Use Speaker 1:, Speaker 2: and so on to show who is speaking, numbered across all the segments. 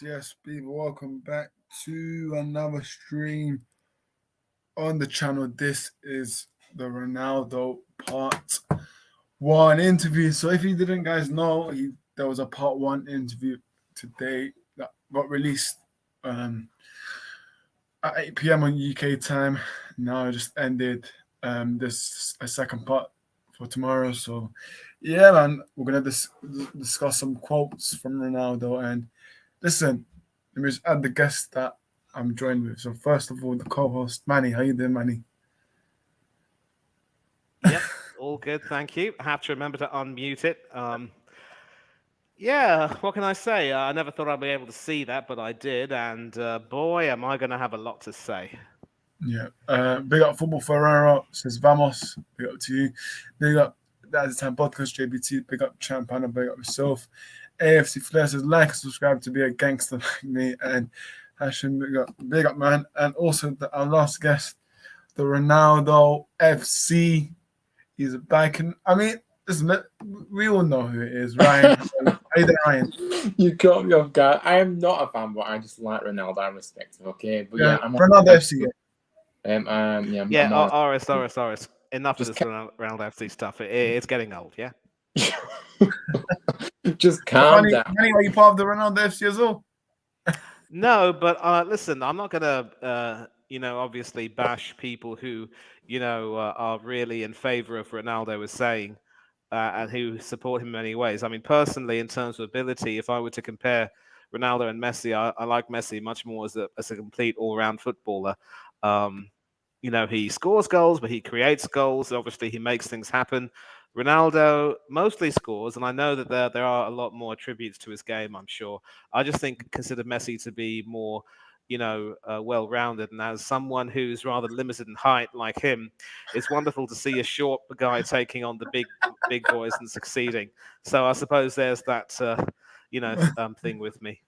Speaker 1: Yes, people, welcome back to another stream on the channel. This is the Ronaldo part one interview. So, if you didn't, guys, know, there was a part one interview today that got released at 8 p.m. on UK time. Now it just ended. This a second part for tomorrow. So, yeah, man, we're gonna discuss some quotes from Ronaldo and listen. Let me just add the guest that I'm joined with. So first of all, the co-host Manny. How you doing, Manny?
Speaker 2: Yep, all good, thank you. I have to remember to unmute it. Yeah, what can I say? I never thought I'd be able to see that, but I did, and boy, am I going to have a lot to say.
Speaker 1: Yeah. Big up Football Ferrero says Vamos. Big up to you. Big up That's the Time Podcast JBT. Big up Champana. Big up yourself. AFC Flair says like and subscribe to be a gangster like me. And Hashim, big up man. And also our last guest, the Ronaldo FC. He's back. And I mean, listen, we all know who it is, Ryan. How you doing, Ryan?
Speaker 3: You caught me off guard. I am not a fan, but I just like Ronaldo. I respect him. Okay, but
Speaker 1: Yeah,
Speaker 3: I'm
Speaker 1: Ronaldo FC.
Speaker 2: Yeah,
Speaker 3: I'm
Speaker 2: Oris. Enough of
Speaker 3: Just
Speaker 2: this Ronaldo FC stuff. It's getting old, yeah?
Speaker 3: just calm down.
Speaker 1: Manny, are you part of the Ronaldo FC as well?
Speaker 2: No, but listen, I'm not going to, obviously bash people who, are really in favor of Ronaldo as saying, and who support him in many ways. I mean, personally, in terms of ability, if I were to compare Ronaldo and Messi, I like Messi much more as a complete all-round footballer. He scores goals, but he creates goals. Obviously, he makes things happen. Ronaldo mostly scores, and I know that there are a lot more attributes to his game, I'm sure. I just consider Messi to be more, well-rounded. And as someone who's rather limited in height like him, it's wonderful to see a short guy taking on the big boys and succeeding. So I suppose there's that, thing with me.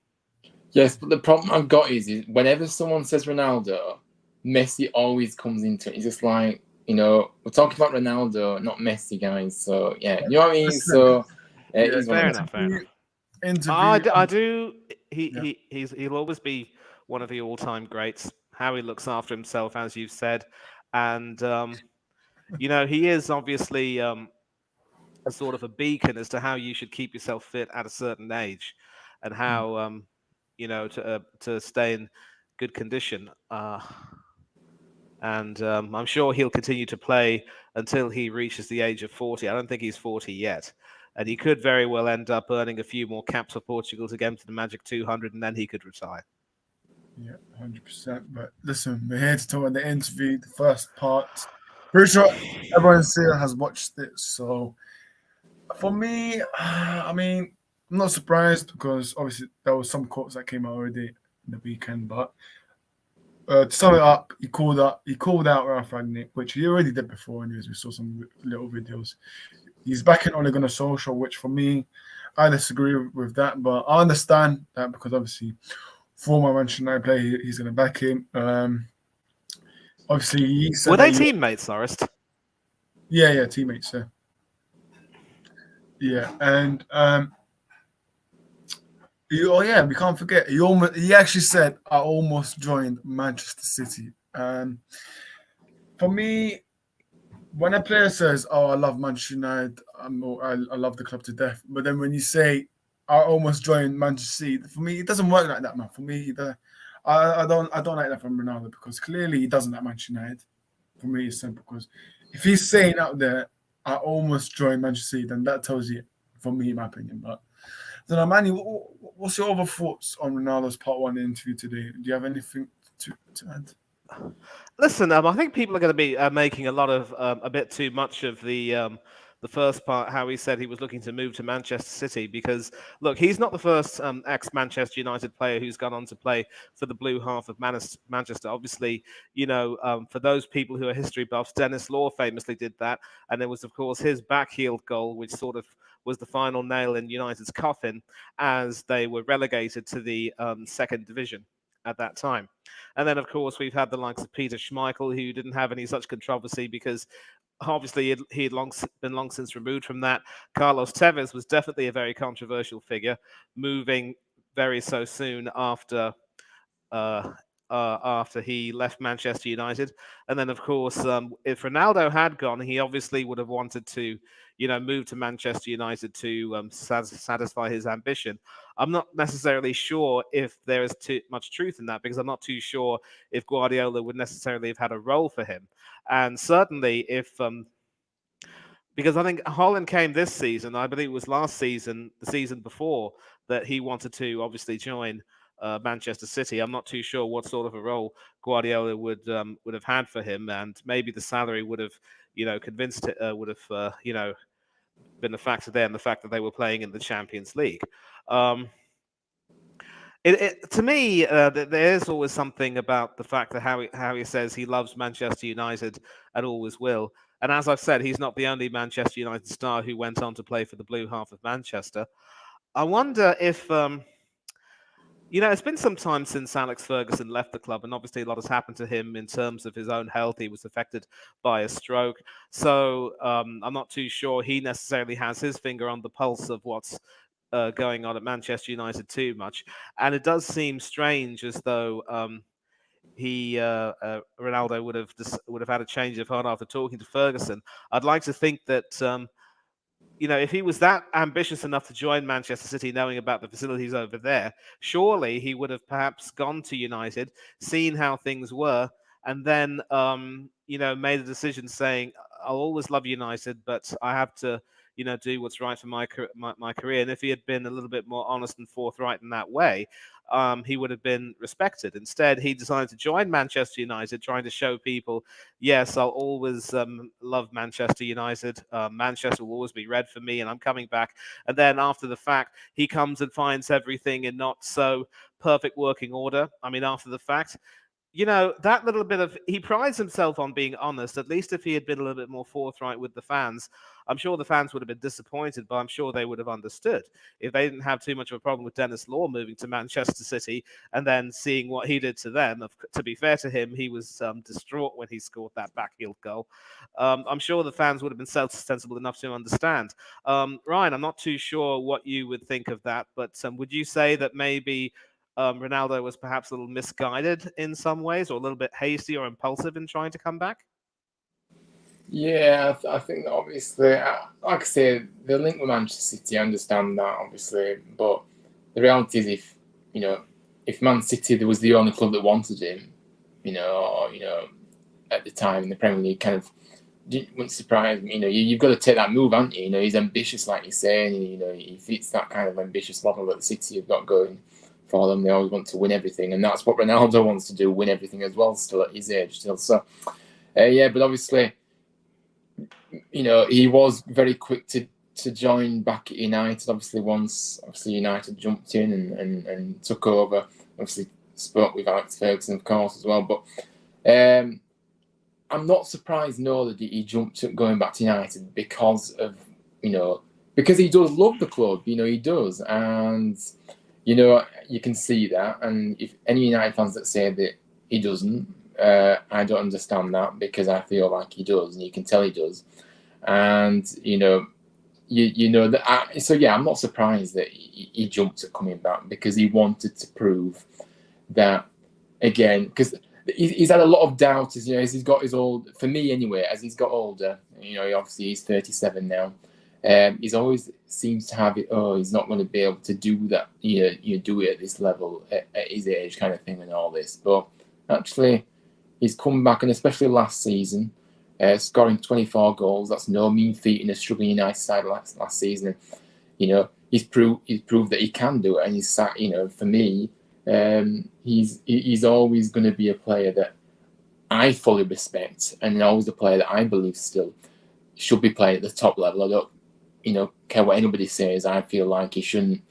Speaker 3: Yes, but the problem I've got is whenever someone says Ronaldo, Messi always comes into it. It's just like, we're talking about Ronaldo, not Messi, guys. So yeah, you know what I mean. So
Speaker 1: Yeah,
Speaker 2: Fair enough. I do. He'll always be one of the all-time greats. How he looks after himself, as you've said, and he is obviously a sort of a beacon as to how you should keep yourself fit at a certain age, and how to stay in good condition. And I'm sure he'll continue to play until he reaches the age of 40. I don't think he's 40 yet. And he could very well end up earning a few more caps for Portugal to get him to the Magic 200, and then he could retire.
Speaker 1: Yeah, 100%. But listen, we're here to talk about the interview, the first part. Pretty sure everyone here has watched it. So for me, I mean, I'm not surprised because obviously there was some quotes that came out already in the weekend. But to sum it up, he called out Ralph Rangnick, which he already did before. Anyways, we saw some little videos. He's backing Ole Gunnar Solskjaer, which for me, I disagree with that, but I understand that because obviously, former Manchester United player, he's going to back him. Obviously, he said
Speaker 2: were they teammates, Forrest?
Speaker 1: Yeah, teammates. Yeah, and we can't forget. He actually said, "I almost joined Manchester City." For me, when a player says, "Oh, I love Manchester United, I love the club to death," but then when you say, "I almost joined Manchester City," for me, it doesn't work like that, man. For me, I don't like that from Ronaldo because clearly he doesn't like Manchester United. For me, it's simple because if he's saying out there, "I almost joined Manchester City," then that tells you, for me, in my opinion. But then, Manny, what's your other thoughts on Ronaldo's part one interview today? Do you have anything to add?
Speaker 2: Listen, I think people are going to be making a bit too much of the first part, how he said he was looking to move to Manchester City, because look, he's not the first ex-Manchester United player who's gone on to play for the blue half of Manchester. Obviously, for those people who are history buffs, Dennis Law famously did that, and there was, of course, his backheeled goal, which sort of was the final nail in United's coffin as they were relegated to the second division at that time. And then, of course, we've had the likes of Peter Schmeichel, who didn't have any such controversy because obviously he had been long since removed from that. Carlos Tevez was definitely a very controversial figure, moving very so soon after he left Manchester United. And then, of course, if Ronaldo had gone, he obviously would have wanted to, move to Manchester United to satisfy his ambition. I'm not necessarily sure if there is too much truth in that, because I'm not too sure if Guardiola would necessarily have had a role for him. And certainly if because I think Holland came this season, I believe it was last season, the season before, that he wanted to obviously join Manchester City. I'm not too sure what sort of a role Guardiola would have had for him, and maybe the salary would have, convinced it, would have, been a factor there, and the fact that they were playing in the Champions League. To me, there is always something about the fact that how he says he loves Manchester United and always will. And as I've said, he's not the only Manchester United star who went on to play for the blue half of Manchester. I wonder if, it's been some time since Alex Ferguson left the club, and obviously a lot has happened to him in terms of his own health. He was affected by a stroke. So I'm not too sure he necessarily has his finger on the pulse of what's going on at Manchester United too much. And it does seem strange as though Ronaldo would have had a change of heart after talking to Ferguson. I'd like to think that if he was that ambitious enough to join Manchester City, knowing about the facilities over there, surely he would have perhaps gone to United, seen how things were, and then made a decision saying, "I'll always love United, but I have to." Do what's right for my career. And if he had been a little bit more honest and forthright in that way, he would have been respected. Instead, he decided to join Manchester United, trying to show people, yes, I'll always love Manchester United. Manchester will always be red for me, and I'm coming back. And then after the fact, he comes and finds everything in not so perfect working order. I mean, after the fact, that little bit of, he prides himself on being honest. At least if he had been a little bit more forthright with the fans, I'm sure the fans would have been disappointed, but I'm sure they would have understood if they didn't have too much of a problem with Dennis Law moving to Manchester City and then seeing what he did to them. To be fair to him, he was distraught when he scored that backheel goal. I'm sure the fans would have been sensible enough to understand. Ryan, I'm not too sure what you would think of that, but would you say that maybe Ronaldo was perhaps a little misguided in some ways, or a little bit hasty or impulsive in trying to come back?
Speaker 3: Yeah, I think that obviously, like I say, the link with Manchester City, I understand that obviously, but the reality is, if Man City there was the only club that wanted him, or at the time in the Premier League, kind of wouldn't surprise me. You've got to take that move, haven't you? He's ambitious, like you're saying. He fits that kind of ambitious model that the City have got going for them. They always want to win everything, and that's what Ronaldo wants to do, win everything as well, still at his age. So, but obviously, he was very quick to join back at United. Obviously, once United jumped in and took over. Obviously, spoke with Alex Ferguson, of course, as well. But I'm not surprised, that he jumped at going back to United because of because he does love the club. He does, and you can see that. And if any United fans that say that he doesn't, I don't understand that, because I feel like he does, and you can tell he does. And so yeah, I'm not surprised that he jumped at coming back, because he wanted to prove that again, because he's had a lot of doubt as he's got his old, for me anyway, as he's got older. Obviously he's 37 now. He's always seems to have it. Oh, he's not going to be able to do that. Do it at this level at his age, kind of thing, and all this. But actually, he's come back, and especially last season, scoring 24 goals. That's no mean feat in a struggling United side last season. And, he's proved that he can do it, and he's sat. For me, he's always going to be a player that I fully respect, and always a player that I believe still should be playing at the top level. I don't, care what anybody says. I feel like he shouldn't.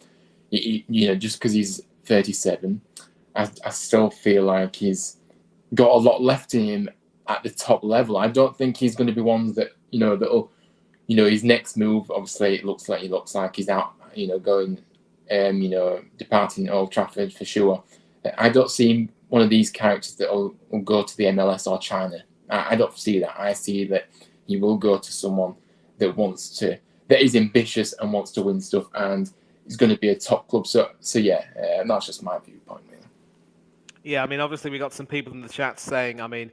Speaker 3: Just because he's 37, I still feel like he's got a lot left in him at the top level. I don't think he's going to be one that that'll his next move. Obviously, it looks like he's out. Going, departing Old Trafford for sure. I don't see him one of these characters that will go to the MLS or China. I don't see that. I see that he will go to someone that is ambitious and wants to win stuff, and is going to be a top club. So yeah, that's just my viewpoint, really.
Speaker 2: Yeah, I mean, obviously we got some people in the chat saying, I mean,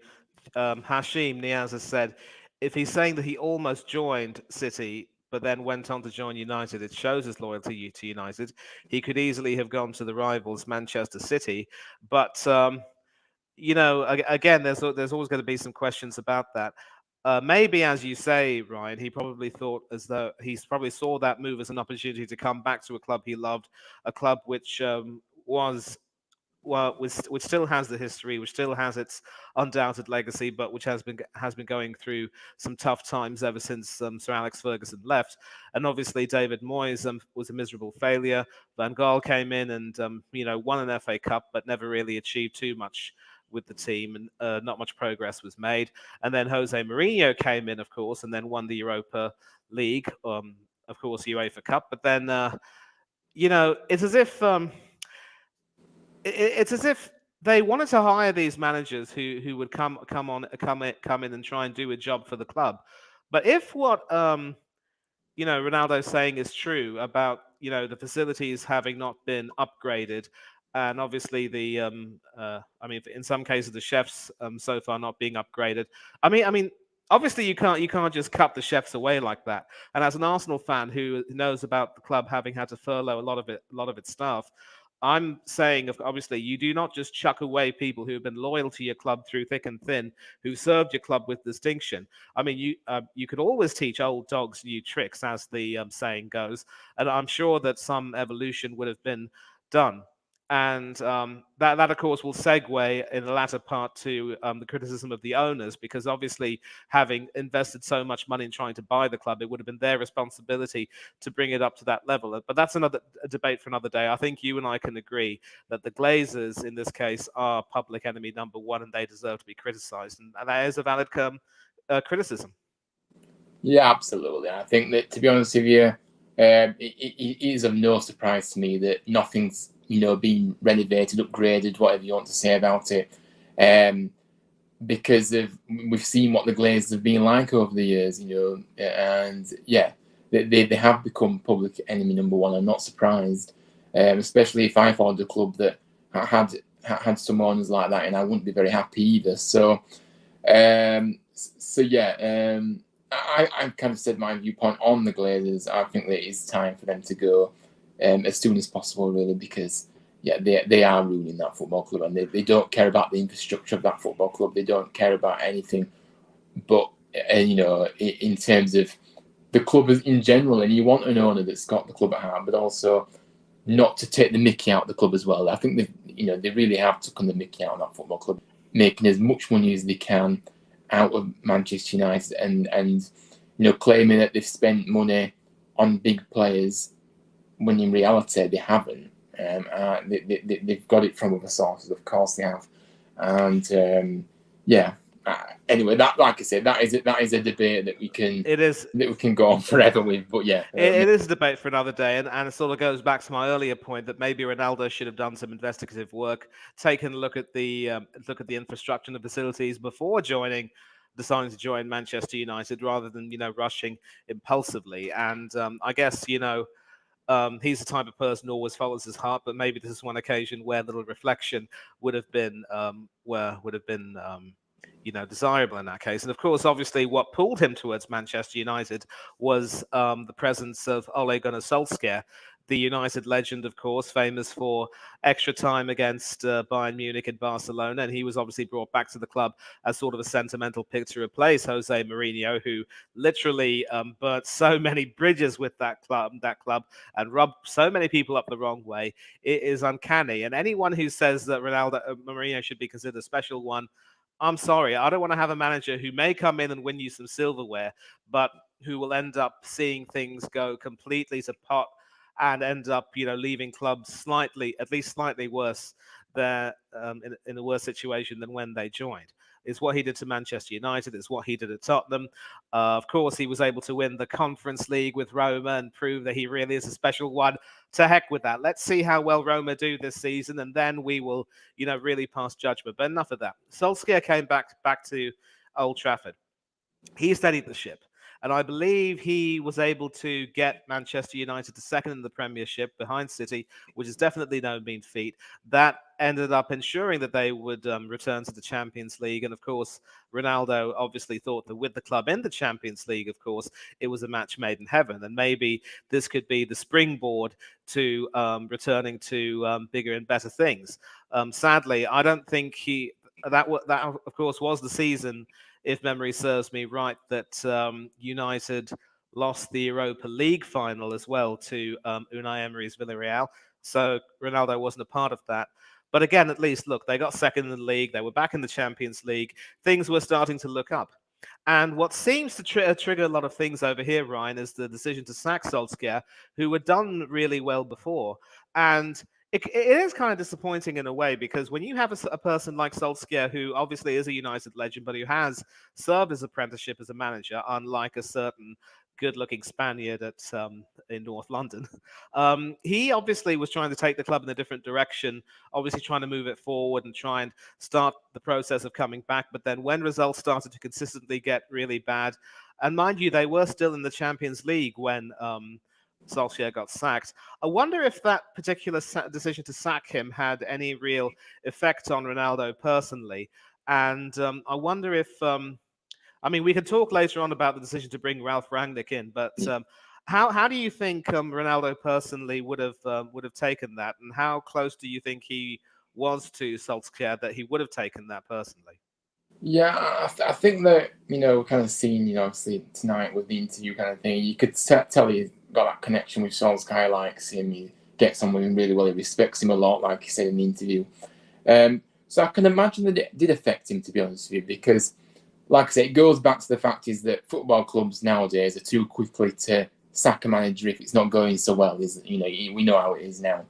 Speaker 2: Hashim Niaz has said, if he's saying that he almost joined City but then went on to join United, it shows his loyalty to United. He could easily have gone to the rivals Manchester City, but again, there's always going to be some questions about that. Maybe, as you say, Ryan, he probably thought as though probably saw that move as an opportunity to come back to a club he loved, a club which which still has the history, which still has its undoubted legacy, but which has been going through some tough times ever since Sir Alex Ferguson left. And obviously, David Moyes was a miserable failure. Van Gaal came in and won an FA Cup, but never really achieved too much with the team, and not much progress was made. And then Jose Mourinho came in, of course, and then won the Europa League, of course, UEFA Cup. But then, it's as if it's as if they wanted to hire these managers who would come in and try and do a job for the club. But if what Ronaldo's saying is true about the facilities having not been upgraded, and obviously the in some cases the chefs so far not being upgraded. I mean. Obviously, you can't just cut the chefs away like that. And as an Arsenal fan who knows about the club having had to furlough a lot of its staff, I'm saying, obviously, you do not just chuck away people who have been loyal to your club through thick and thin, who served your club with distinction. I mean, you could always teach old dogs new tricks, as the saying goes, and I'm sure that some evolution would have been done. And that, of course, will segue in the latter part to the criticism of the owners, because obviously, having invested so much money in trying to buy the club, it would have been their responsibility to bring it up to that level. But that's a debate for another day. I think you and I can agree that the Glazers, in this case, are public enemy number one, and they deserve to be criticised. And that is a valid criticism.
Speaker 3: Yeah, absolutely. I think that, to be honest with you, it is of no surprise to me that nothing's being renovated, upgraded, whatever you want to say about it, because we've seen what the Glazers have been like over the years, and yeah, they have become public enemy number one. I'm not surprised, especially if I followed a club that had some owners like that, and I wouldn't be very happy either. So yeah. I've kind of said my viewpoint on the Glazers. I think that it is time for them to go as soon as possible, really, because they are ruining that football club, and they don't care about the infrastructure of that football club. They don't care about anything, but in terms of the club in general, and you want an owner that's got the club at heart, but also not to take the mickey out of the club as well. I think they really have taken the mickey out of that football club, making as much money as they can out of Manchester United, and claiming that they've spent money on big players when in reality they haven't. They've got it from other sources, of course they have, and anyway, that, like I said, that is a debate that we can go on forever with. But yeah,
Speaker 2: it is a debate for another day, and it sort of goes back to my earlier point that maybe Ronaldo should have done some investigative work, taken a look at the infrastructure and the facilities before deciding to join Manchester United, rather than rushing impulsively. And I guess he's the type of person who always follows his heart, but maybe this is one occasion where a little reflection would have been desirable in that case. And of course, obviously, what pulled him towards Manchester United was the presence of Ole Gunnar Solskjaer, the United legend, of course, famous for extra time against Bayern Munich and Barcelona. And he was obviously brought back to the club as sort of a sentimental pick to replace Jose Mourinho, who literally burnt so many bridges with that club, and rubbed so many people up the wrong way. It is uncanny. And anyone who says that Mourinho should be considered a special one, I'm sorry, I don't want to have a manager who may come in and win you some silverware, but who will end up seeing things go completely to pot and end up, leaving clubs at least slightly worse in a worse situation than when they joined. It's what he did to Manchester United. It's what he did at Tottenham. Of course, he was able to win the Conference League with Roma and prove that he really is a special one. To heck with that. Let's see how well Roma do this season, and then we will, really pass judgment. But enough of that. Solskjaer came back to Old Trafford. He steadied the ship. and I believe he was able to get Manchester United to second in the Premiership behind City, which is definitely no mean feat. That ended up ensuring that they would return to the Champions League. And of course, Ronaldo obviously thought that with the club in the Champions League, of course, it was a match made in heaven. And maybe this could be the springboard to returning to bigger and better things. Sadly, I don't think that of course was the season, if memory serves me right, that United lost the Europa League final as well to Unai Emery's Villarreal. So Ronaldo wasn't a part of that. But again, at least, look, they got second in the league. They were back in the Champions League. Things were starting to look up. And what seems to trigger a lot of things over here, Ryan, is the decision to sack Solskjaer, who had done really well before. And it is kind of disappointing in a way, because when you have a person like Solskjaer, who obviously is a United legend, but who has served his apprenticeship as a manager, unlike a certain good-looking Spaniard in North London, he obviously was trying to take the club in a different direction, obviously trying to move it forward and try and start the process of coming back. But then when results started to consistently get really bad, and mind you, they were still in the Champions League when Solskjaer got sacked. I wonder if that particular decision to sack him had any real effect on Ronaldo personally. And I wonder if, I mean, we can talk later on about the decision to bring Ralph Rangnick in, but how do you think Ronaldo personally would have taken that, and how close do you think he was to Solskjaer that he would have taken that personally?
Speaker 3: Yeah, I think that, kind of seeing, obviously tonight with the interview kind of thing, you could tell he got that connection with Solskjaer, likes him, he gets on with him really well, he respects him a lot, like he said in the interview. So I can imagine that it did affect him, to be honest with you, because, like I say, it goes back to the fact is that football clubs nowadays are too quickly to sack a manager if it's not going so well. We know how it is now.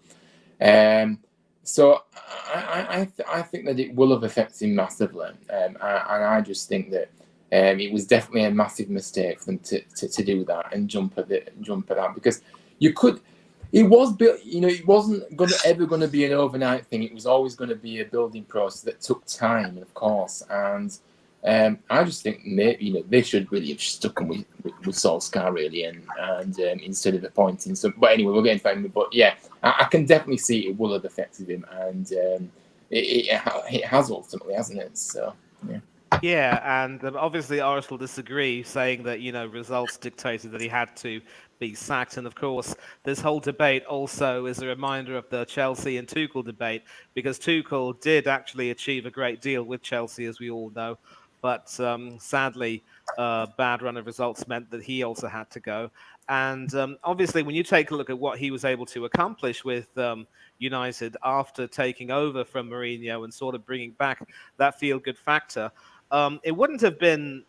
Speaker 3: So I think that it will have affected him massively, and I just think that it was definitely a massive mistake for them to do that and jump at that, because you could. It was built, it wasn't ever going to be an overnight thing. It was always going to be a building process that took time, of course. And I just think maybe they should really have stuck him with Solskjaer really, and instead of appointing some. But anyway, we'll get into that. But yeah, I can definitely see it will have affected him, and it has ultimately, hasn't it? So yeah.
Speaker 2: Yeah, and obviously Arsenal disagree, saying that results dictated that he had to be sacked. And of course, this whole debate also is a reminder of the Chelsea and Tuchel debate, because Tuchel did actually achieve a great deal with Chelsea, as we all know, but sadly, bad run of results meant that he also had to go. And obviously, when you take a look at what he was able to accomplish with United after taking over from Mourinho and sort of bringing back that feel-good factor. It wouldn't have been,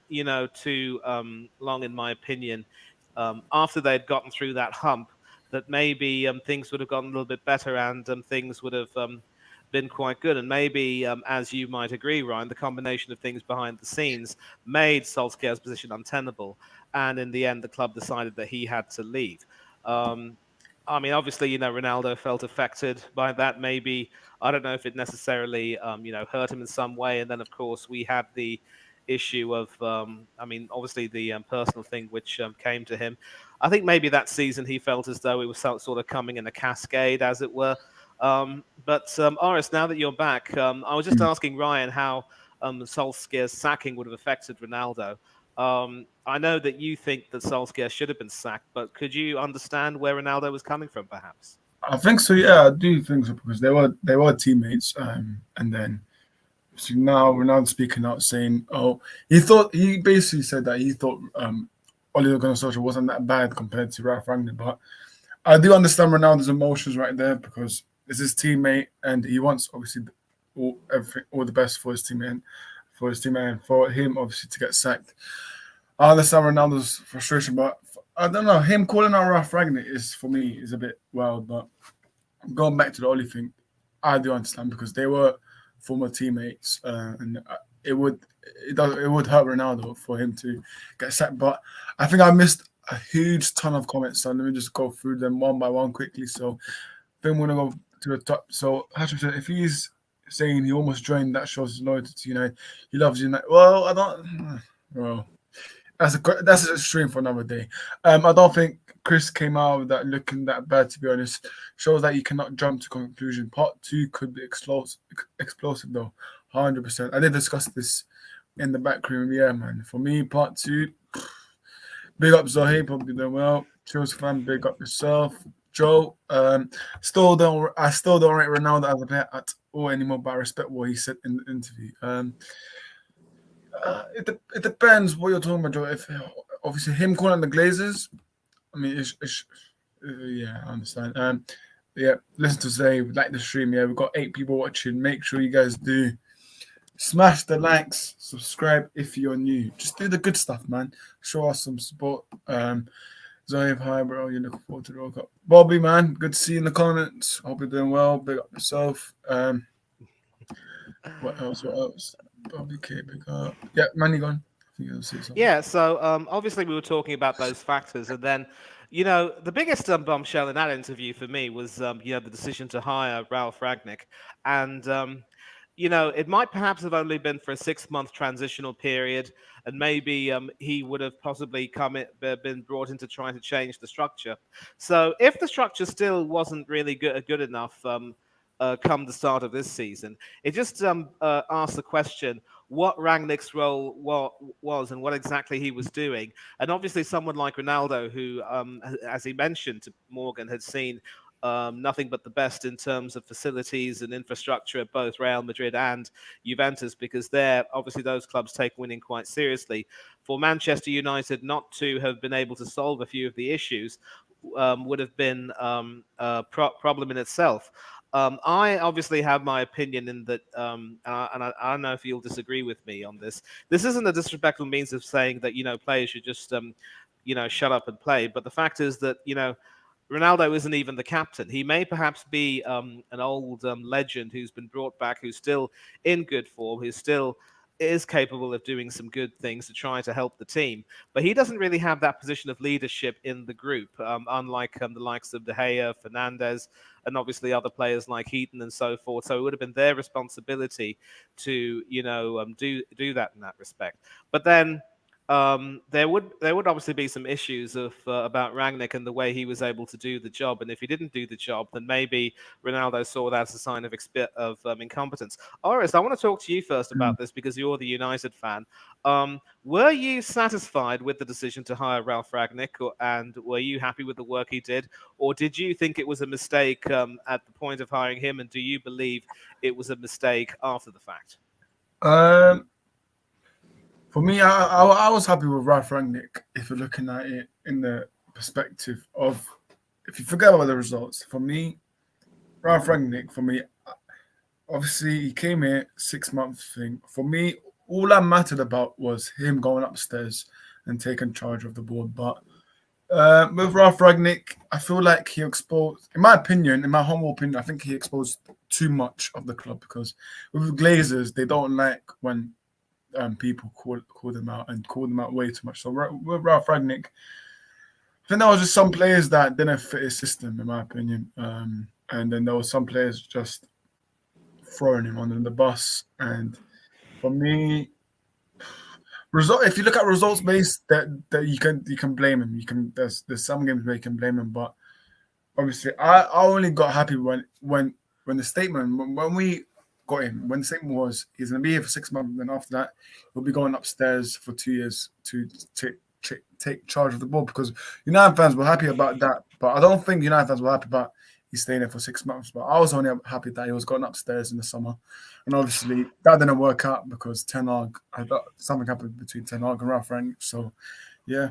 Speaker 2: too long, in my opinion, after they'd gotten through that hump, that maybe things would have gotten a little bit better, and things would have been quite good. And maybe, as you might agree, Ryan, the combination of things behind the scenes made Solskjaer's position untenable. And in the end, the club decided that he had to leave. I mean, obviously, Ronaldo felt affected by that. Maybe, I don't know if it necessarily, hurt him in some way. And then, of course, we had the issue of, obviously the personal thing which came to him. I think maybe that season he felt as though it was sort of coming in a cascade, as it were. But Aris, now that you're back, I was just asking Ryan how Solskjaer's sacking would have affected Ronaldo. I know that you think that Solskjaer should have been sacked, but could you understand where Ronaldo was coming from, perhaps?
Speaker 1: I think so. Yeah, I do think so, because they were teammates, and then so now Ronaldo speaking out saying, "Oh, he basically said that he thought Ole Gunnar Solskjaer wasn't that bad compared to Ralph Rangnick." But I do understand Ronaldo's emotions right there, because it's his teammate and he wants obviously all the best for his teammate, and for him obviously to get sacked. I understand Ronaldo's frustration, but I don't know. Him calling out Ralph Rangnick for me is a bit wild. But going back to the Oli thing, I do understand, because they were former teammates, and it would hurt Ronaldo for him to get sacked. But I think I missed a huge ton of comments, so let me just go through them one by one quickly. So then we're gonna go to the top. So Hashim said, if he's saying he almost joined, that shows his loyalty to United. He loves United. Well, I don't. Well, That's a stream for another day. I don't think Chris came out with that looking that bad. To be honest, shows that you cannot jump to conclusion. Part two could be explosive though, 100%. I did discuss this in the back room. Yeah, man. For me, part two. Big up Zoe, probably doing well. Chelsea fan, big up yourself. Joe, I still don't rate Ronaldo as a player at all anymore, but I respect what he said in the interview. It depends what you're talking about, Joe. If obviously him calling the Glazers, I mean, yeah, I understand. Yeah, listen to say like the stream. Yeah, we've got 8 people watching. Make sure you guys do smash the likes, subscribe if you're new. Just do the good stuff, man. Show us some support. Zoe, hi, bro. You're looking forward to the World Cup. Bobby, man, good to see you in the comments. Hope you're doing well. Big up yourself. What else? What else? Bobby K, big up. Yeah, man, you gone. I think you'll say something.
Speaker 2: Yeah, so obviously we were talking about those factors, and then the biggest bombshell in that interview for me was the decision to hire Ralph Ragnick, and it might perhaps have only been for a 6-month transitional period, and maybe he would have possibly been brought in to try to change the structure. So if the structure still wasn't really good enough. Come the start of this season, it just asked the question what Rangnick's role was and what exactly he was doing. And obviously, someone like Ronaldo, who, as he mentioned to Morgan, had seen nothing but the best in terms of facilities and infrastructure at both Real Madrid and Juventus, because obviously those clubs take winning quite seriously. For Manchester United not to have been able to solve a few of the issues would have been a problem in itself. I obviously have my opinion in that, I don't know if you'll disagree with me on this. This isn't a disrespectful means of saying that players should just shut up and play. But the fact is that Ronaldo isn't even the captain. He may perhaps be an old legend who's been brought back, who's still in good form, who still is capable of doing some good things to try to help the team. But he doesn't really have that position of leadership in the group, unlike the likes of De Gea, Fernandez, and obviously other players like Heaton and so forth. So it would have been their responsibility to, do that in that respect. But then there would obviously be some issues about Rangnick and the way he was able to do the job. And if he didn't do the job, then maybe Ronaldo saw that as a sign of incompetence. Oris, I want to talk to you first about this because you're the United fan. Were you satisfied with the decision to hire Ralph Rangnick, and were you happy with the work he did, or did you think it was a mistake at the point of hiring him, and do you believe it was a mistake after the fact?
Speaker 1: For me, I was happy with Ralph Rangnick if you're looking at it in the perspective of, if you forget about the results, for me, Ralph Rangnick, for me, obviously he came here 6 month thing. For me, all that mattered about was him going upstairs and taking charge of the board. But with Ralph Ragnick, I feel like he exposed, in my opinion, in my humble opinion, I think he exposed too much of the club, because with the Glazers, they don't like when people call them out and call them out way too much. So with Ralph Ragnick, I think there was just some players that didn't fit his system, in my opinion. And then there were some players just throwing him under the bus. And for me, if you look at results based, that you can blame him. There's some games where you can blame him, but obviously I only got happy when the statement, when we got him, when the statement was he's going to be here for 6 months, and then after that he'll be going upstairs for 2 years to take charge of the ball, because United fans were happy about that, but I don't think United fans were happy about he's staying there for 6 months. But I was only happy that he was going upstairs in the summer, and obviously that didn't work out because something happened between Ten Hag and Ralph Rangnick. So yeah.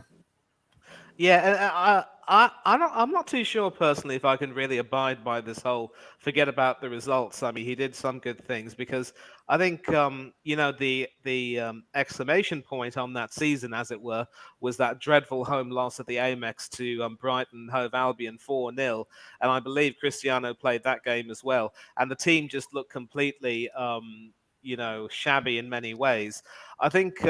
Speaker 2: Yeah, I'm not too sure personally if I can really abide by this whole forget about the results. I mean, he did some good things, because I think the exclamation point on that season, as it were, was that dreadful home loss at the Amex to Brighton Hove Albion 4-0, and I believe Cristiano played that game as well, and the team just looked completely shabby in many ways. I think.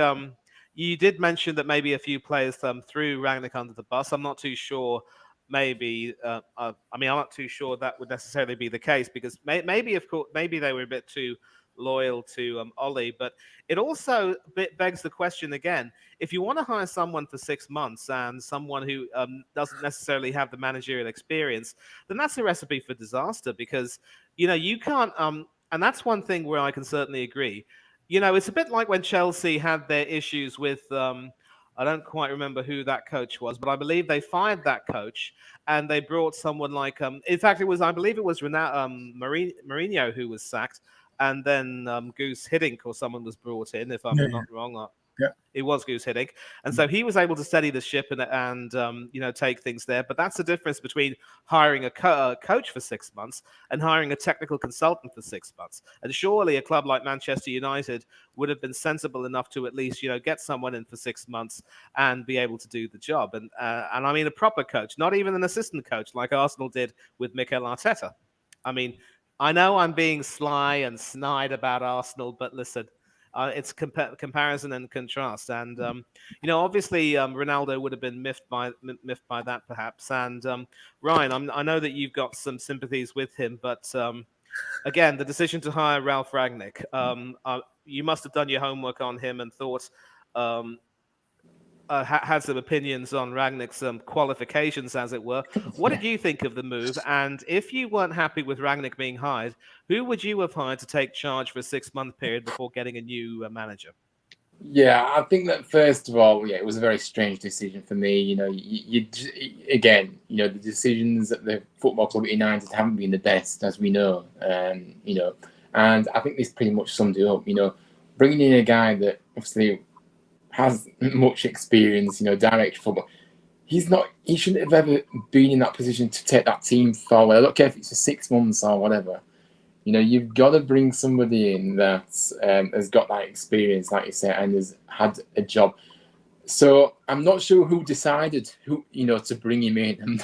Speaker 2: You did mention that maybe a few players threw Rangnick under the bus. I'm not too sure. Maybe I'm not too sure that would necessarily be the case, because maybe of course maybe they were a bit too loyal to Ollie. But it also begs the question again: if you want to hire someone for 6 months and someone who doesn't necessarily have the managerial experience, then that's a recipe for disaster because you can't. And that's one thing where I can certainly agree. It's a bit like when Chelsea had their issues with. I don't quite remember who that coach was, but I believe they fired that coach and they brought someone like. In fact, I believe it was Mourinho who was sacked, and then Goose Hiddink or someone was brought in, if
Speaker 1: Yeah,
Speaker 2: I'm not wrong.
Speaker 1: yeah,
Speaker 2: It was Goose Hiddink, and so he was able to steady the ship and take things there. But that's the difference between hiring a coach for 6 months and hiring a technical consultant for 6 months. And surely a club like Manchester United would have been sensible enough to at least get someone in for 6 months and be able to do the job. And I mean a proper coach, not even an assistant coach like Arsenal did with Mikel Arteta. I mean, I know I'm being sly and snide about Arsenal, but listen. It's comparison and contrast, and obviously Ronaldo would have been miffed by that, perhaps. And Ryan, I know that you've got some sympathies with him, but again, the decision to hire Ralph Ragnick, you must have done your homework on him and thought. Um, had some opinions on Ragnick's qualifications, as it were. What
Speaker 3: Yeah.
Speaker 2: did you think of the move? And if you weren't happy with Ragnick being hired, who would you have hired to take charge for a 6-month period before getting a new manager?
Speaker 3: Yeah, I think that first of all, yeah, it was a very strange decision for me. Again, the decisions at the football club at United haven't been the best, as we know. And I think this pretty much summed it up. Bringing in a guy that obviously has much experience, direct football. He shouldn't have ever been in that position to take that team forward. I don't care if it's for 6 months or whatever. You've got to bring somebody in that has got that experience, like you said, and has had a job. So I'm not sure who decided to bring him in. I'm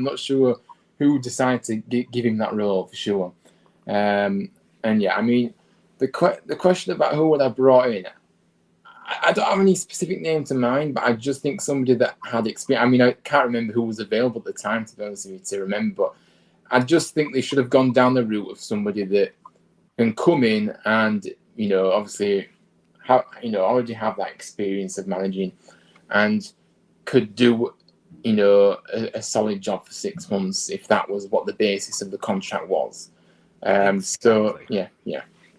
Speaker 3: not sure who decided to give him that role for sure. And yeah, I mean, the question about who would I brought in, I don't have any specific name to mind, but I just think somebody that had experience. I mean, I can't remember who was available at the time, to be honest with you, to remember. But I just think they should have gone down the route of somebody that can come in and, obviously, already have that experience of managing and could do, a solid job for 6 months if that was what the basis of the contract was. So, yeah.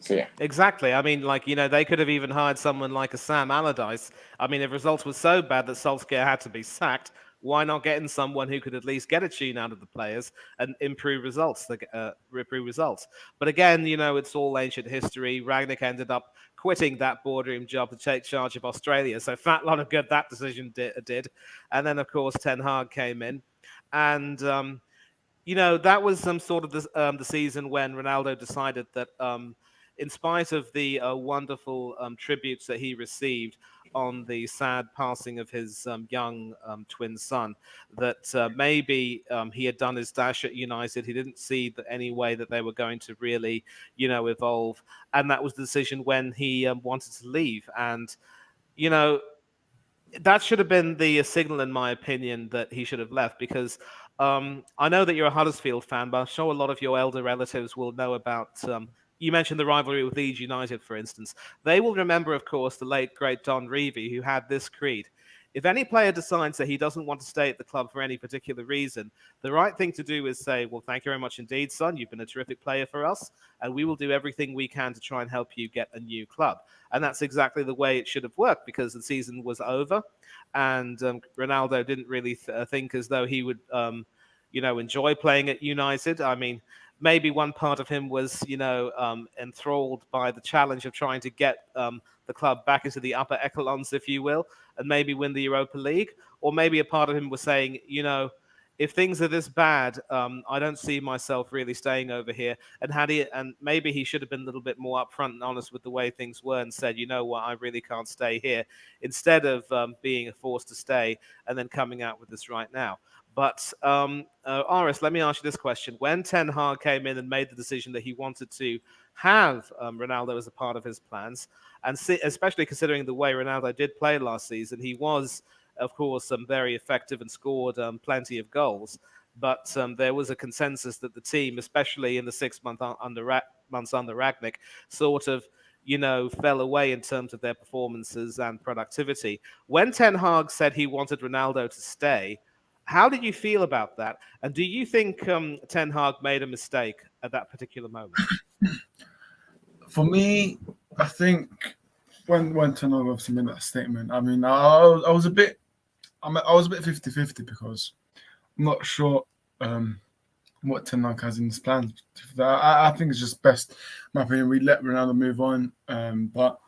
Speaker 3: So, yeah.
Speaker 2: Exactly. I mean, they could have even hired someone like a Sam Allardyce. I mean, if results were so bad that Solskjaer had to be sacked, why not get in someone who could at least get a tune out of the players and improve results? But again, it's all ancient history. Ragnick ended up quitting that boardroom job to take charge of Australia. So fat lot of good that decision did. And then, of course, Ten Hag came in. And that was some sort of the season when Ronaldo decided that, in spite of the wonderful tributes that he received on the sad passing of his young twin son, that maybe he had done his dash at United. He didn't see any way that they were going to really, evolve, and that was the decision when he wanted to leave. And you know, that should have been the signal, in my opinion, that he should have left because I know that you're a Huddersfield fan, but I'm sure a lot of your elder relatives will know about. You mentioned the rivalry with Leeds United, for instance. They will remember, of course, the late, great Don Revie, who had this creed. If any player decides that he doesn't want to stay at the club for any particular reason, the right thing to do is say, well, thank you very much indeed, son. You've been a terrific player for us, and we will do everything we can to try and help you get a new club. And that's exactly the way it should have worked because the season was over and Ronaldo didn't really think as though he would, enjoy playing at United. I mean, maybe one part of him was, enthralled by the challenge of trying to get the club back into the upper echelons, if you will, and maybe win the Europa League. Or maybe a part of him was saying, if things are this bad, I don't see myself really staying over here. And maybe he should have been a little bit more upfront and honest with the way things were and said, you know what, I really can't stay here, instead of being forced to stay and then coming out with this right now. But Aris, let me ask you this question: when Ten Hag came in and made the decision that he wanted to have Ronaldo as a part of his plans, and especially considering the way Ronaldo did play last season, he was, of course, very effective and scored plenty of goals. but there was a consensus that the team, especially in the 6 months under Ragnick, sort of fell away in terms of their performances and productivity. When Ten Hag said he wanted Ronaldo to stay, how did you feel about that? And do you think Ten Hag made a mistake at that particular moment?
Speaker 1: For me, I think when Ten Hag obviously made that statement, I mean, I was a bit, I was a bit 50-50 because I'm not sure what Ten Hag has in his plans. I think it's just best, in my opinion, we let Ronaldo move on. But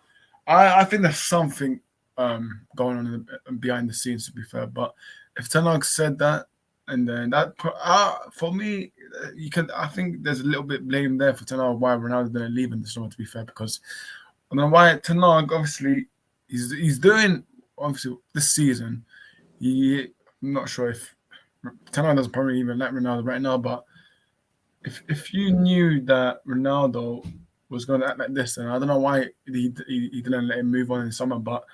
Speaker 1: I think there's something going on behind the scenes, to be fair. But if Ten Hag said that, and then that, for me, you can. I think there's a little bit blame there for Ten Hag why Ronaldo didn't leave in the summer. To be fair, because I don't know why Ten Hag obviously he's doing obviously this season. I'm not sure if Ten Hag doesn't probably even like Ronaldo right now, but if you knew that Ronaldo was going to act like this, and I don't know why he didn't let him move on in the summer. But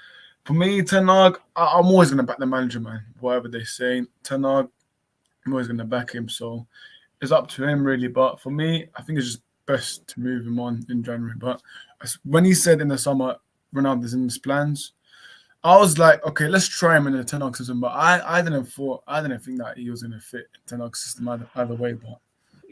Speaker 1: for me, Ten Hag, I'm always going to back the manager, man. Whatever they say, Ten Hag, I'm always going to back him. So it's up to him, really. But for me, I think it's just best to move him on in January. But when he said in the summer, Ronaldo's in his plans, I was like, okay, let's try him in the Ten Hag system. But I didn't think that he was going to fit Ten Hag system either way. But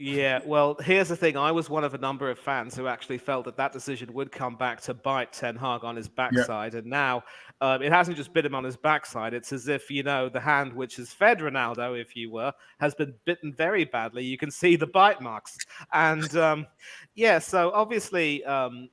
Speaker 2: Yeah, well, here's the thing. I was one of a number of fans who actually felt that decision would come back to bite Ten Hag on his
Speaker 1: yeah,
Speaker 2: backside. And now it hasn't just bit him on his backside. It's as if, the hand which has fed Ronaldo, if you were, has been bitten very badly. You can see the bite marks. And yeah, so obviously, I'm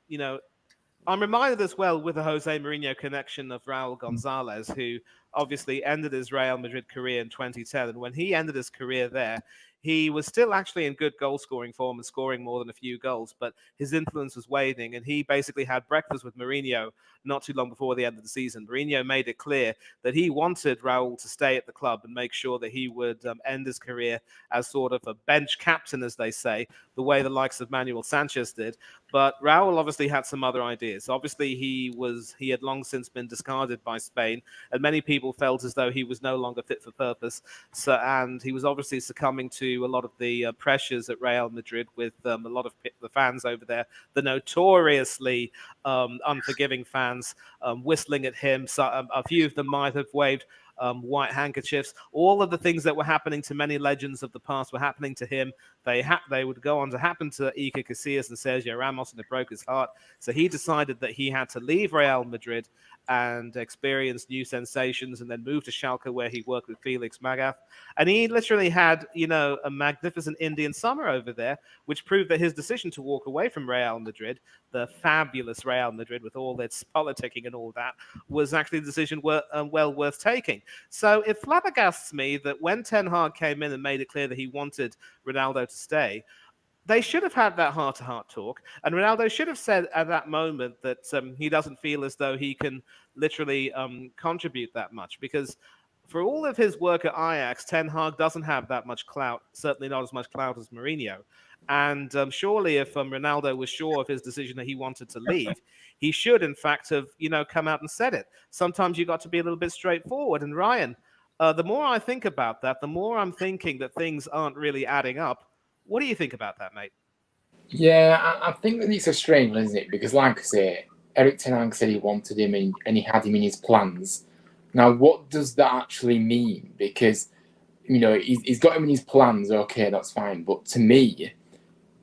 Speaker 2: reminded as well with the Jose Mourinho connection of Raul Gonzalez, who obviously ended his Real Madrid career in 2010. And when he ended his career there, he was still actually in good goal scoring form and scoring more than a few goals, but his influence was waning. And he basically had breakfast with Mourinho not too long before the end of the season. Mourinho made it clear that he wanted Raul to stay at the club and make sure that he would end his career as sort of a bench captain, as they say, the way the likes of Manuel Sanchez did. But Raul obviously had some other ideas. Obviously, he had long since been discarded by Spain, and many people felt as though he was no longer fit for purpose. And he was obviously succumbing to a lot of the pressures at Real Madrid with a lot of the fans over there, the notoriously unforgiving fans whistling at him. So a few of them might have waved white handkerchiefs. All of the things that were happening to many legends of the past were happening to him. They would go on to happen to Iker Casillas and Sergio Ramos, and it broke his heart. So he decided that he had to leave Real Madrid and experience new sensations, and then move to Schalke, where he worked with Felix Magath. And he literally had, a magnificent Indian summer over there, which proved that his decision to walk away from Real Madrid, the fabulous Real Madrid with all its politicking and all that, was actually a decision well worth taking. So it flabbergasts me that when Ten Hag came in and made it clear that he wanted Ronaldo to stay, they should have had that heart-to-heart talk, and Ronaldo should have said at that moment that he doesn't feel as though he can literally contribute that much, because for all of his work at Ajax, Ten Hag doesn't have that much clout, certainly not as much clout as Mourinho. And surely if Ronaldo was sure of his decision that he wanted to leave, he should, in fact, have, come out and said it. Sometimes you got to be a little bit straightforward. And Ryan, the more I think about that, the more I'm thinking that things aren't really adding up. What do you think about that, mate?
Speaker 3: Yeah, I think that it's a strange one, isn't it? Because, like I say, Eric Ten Hag said he wanted him and he had him in his plans. Now, what does that actually mean? Because, he's got him in his plans, okay, that's fine. But to me,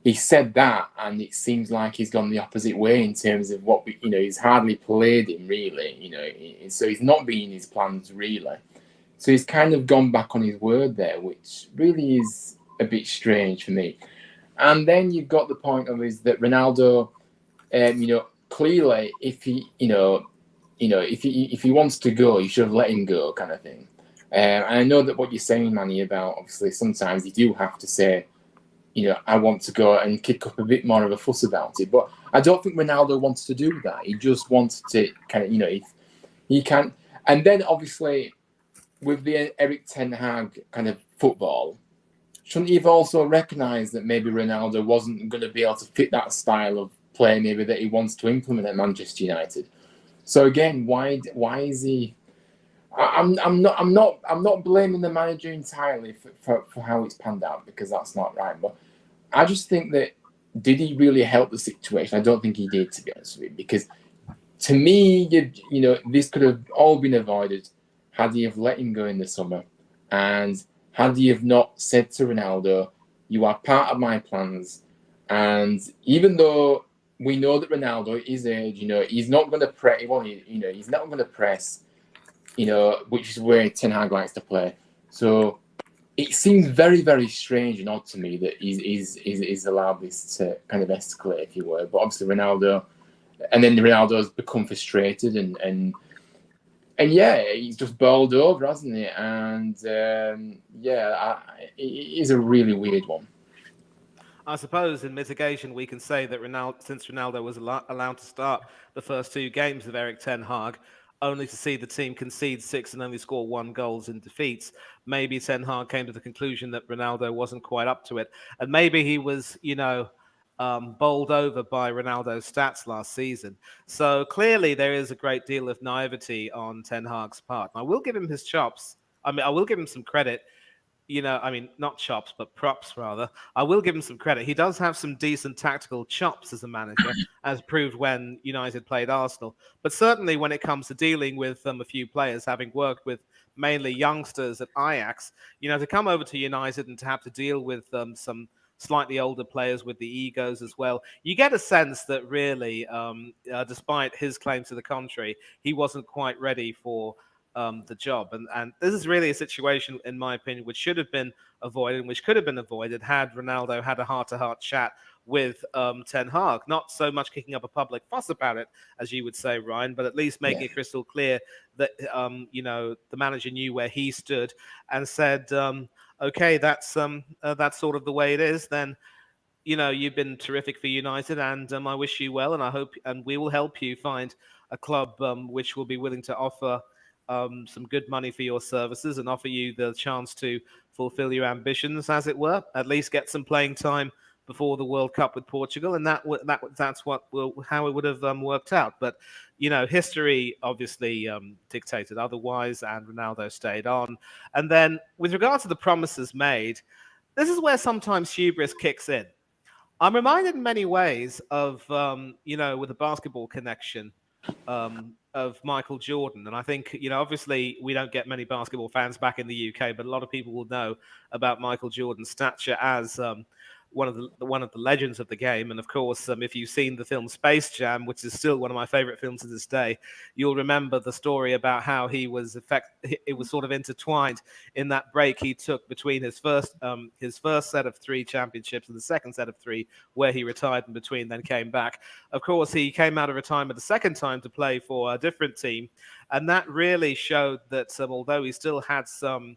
Speaker 3: he said that, and it seems like he's gone the opposite way in terms of what, he's hardly played him, really, so he's not been in his plans, really. So he's kind of gone back on his word there, which really is a bit strange for me. And then you've got the point of is that Ronaldo, clearly, if he, if he wants to go, you should have let him go, kind of thing. And I know that what you're saying, Manny, about obviously sometimes you do have to say, I want to go and kick up a bit more of a fuss about it. But I don't think Ronaldo wants to do that. He just wants to kind of, if he can. And then obviously with the Eric Ten Hag kind of football, shouldn't he have also recognised that maybe Ronaldo wasn't going to be able to fit that style of play maybe that he wants to implement at Manchester United? So again, why is he? I'm not blaming the manager entirely for how it's panned out, because that's not right. But I just think that, did he really help the situation? I don't think he did, to be honest with you, because to me, you know, this could have all been avoided had he have let him go in the summer, and had he have not said to Ronaldo, "You are part of my plans." And even though we know that Ronaldo is age, you know, he's not going to press. You know, he's not going to press. You know, which is where Ten Hag likes to play. So it seems very, very strange and odd to me that he's allowed this to kind of escalate, if you were. But obviously Ronaldo, and then Ronaldo's become frustrated, and yeah, he's just bowled over, hasn't he? And it is a really weird one.
Speaker 2: I suppose in mitigation, we can say that since Ronaldo was allowed to start the first two games of Eric Ten Hag, only to see the team concede 6 and only score 1 goals in defeats, maybe Ten Hag came to the conclusion that Ronaldo wasn't quite up to it, and maybe he was, bowled over by Ronaldo's stats last season. So clearly, there is a great deal of naivety on Ten Hag's part. I will give him his chops. I mean, I will give him some credit. Not chops, but props rather. I will give him some credit. He does have some decent tactical chops as a manager, as proved when United played Arsenal. But certainly when it comes to dealing with a few players, having worked with mainly youngsters at Ajax, to come over to United and to have to deal with some slightly older players with the egos as well, you get a sense that really, despite his claims to the contrary, he wasn't quite ready for the job. And this is really a situation, in my opinion, which should have been avoided and which could have been avoided had Ronaldo had a heart-to-heart chat with Ten Hag. Not so much kicking up a public fuss about it, as you would say, Ryan, but at least making it crystal clear that, the manager knew where he stood and said, okay, that's sort of the way it is. Then you've been terrific for United, and I wish you well, and I hope, and we will help you find a club which will be willing to offer some good money for your services and offer you the chance to fulfill your ambitions, as it were. At least get some playing time before the World Cup with Portugal, and that's how it would have worked out. But history obviously dictated otherwise, and Ronaldo stayed on. And then, with regard to the promises made, this is where sometimes hubris kicks in. I'm reminded in many ways of, with a basketball connection, of Michael Jordan. And I think, obviously we don't get many basketball fans back in the UK, but a lot of people will know about Michael Jordan's stature as one of the legends of the game. And of course, if you've seen the film Space Jam, which is still one of my favorite films to this day, you'll remember the story about how it was sort of intertwined in that break he took between his first set of 3 championships and the second set of 3, where he retired in between, then came back. Of course, he came out of retirement the second time to play for a different team, and that really showed that although he still had some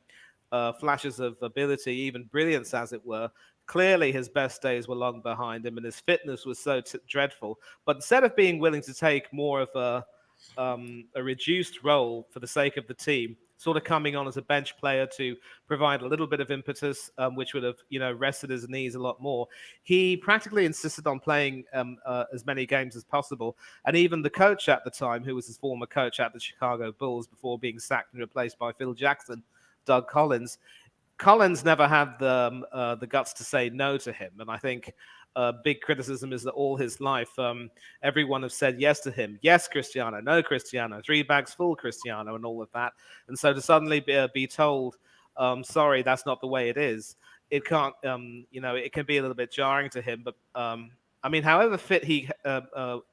Speaker 2: flashes of ability, even brilliance, as it were, clearly his best days were long behind him, and his fitness was so dreadful. But instead of being willing to take more of a reduced role for the sake of the team, sort of coming on as a bench player to provide a little bit of impetus, which would have, rested his knees a lot more, he practically insisted on playing as many games as possible. And even the coach at the time, who was his former coach at the Chicago Bulls before being sacked and replaced by Phil Jackson, Doug Collins never had the guts to say no to him. And I think big criticism is that all his life, everyone has said yes to him. Yes, Cristiano. No, Cristiano. 3 bags full, Cristiano, and all of that. And so to suddenly be told, sorry, that's not the way it is, it can't, it can be a little bit jarring to him. But however fit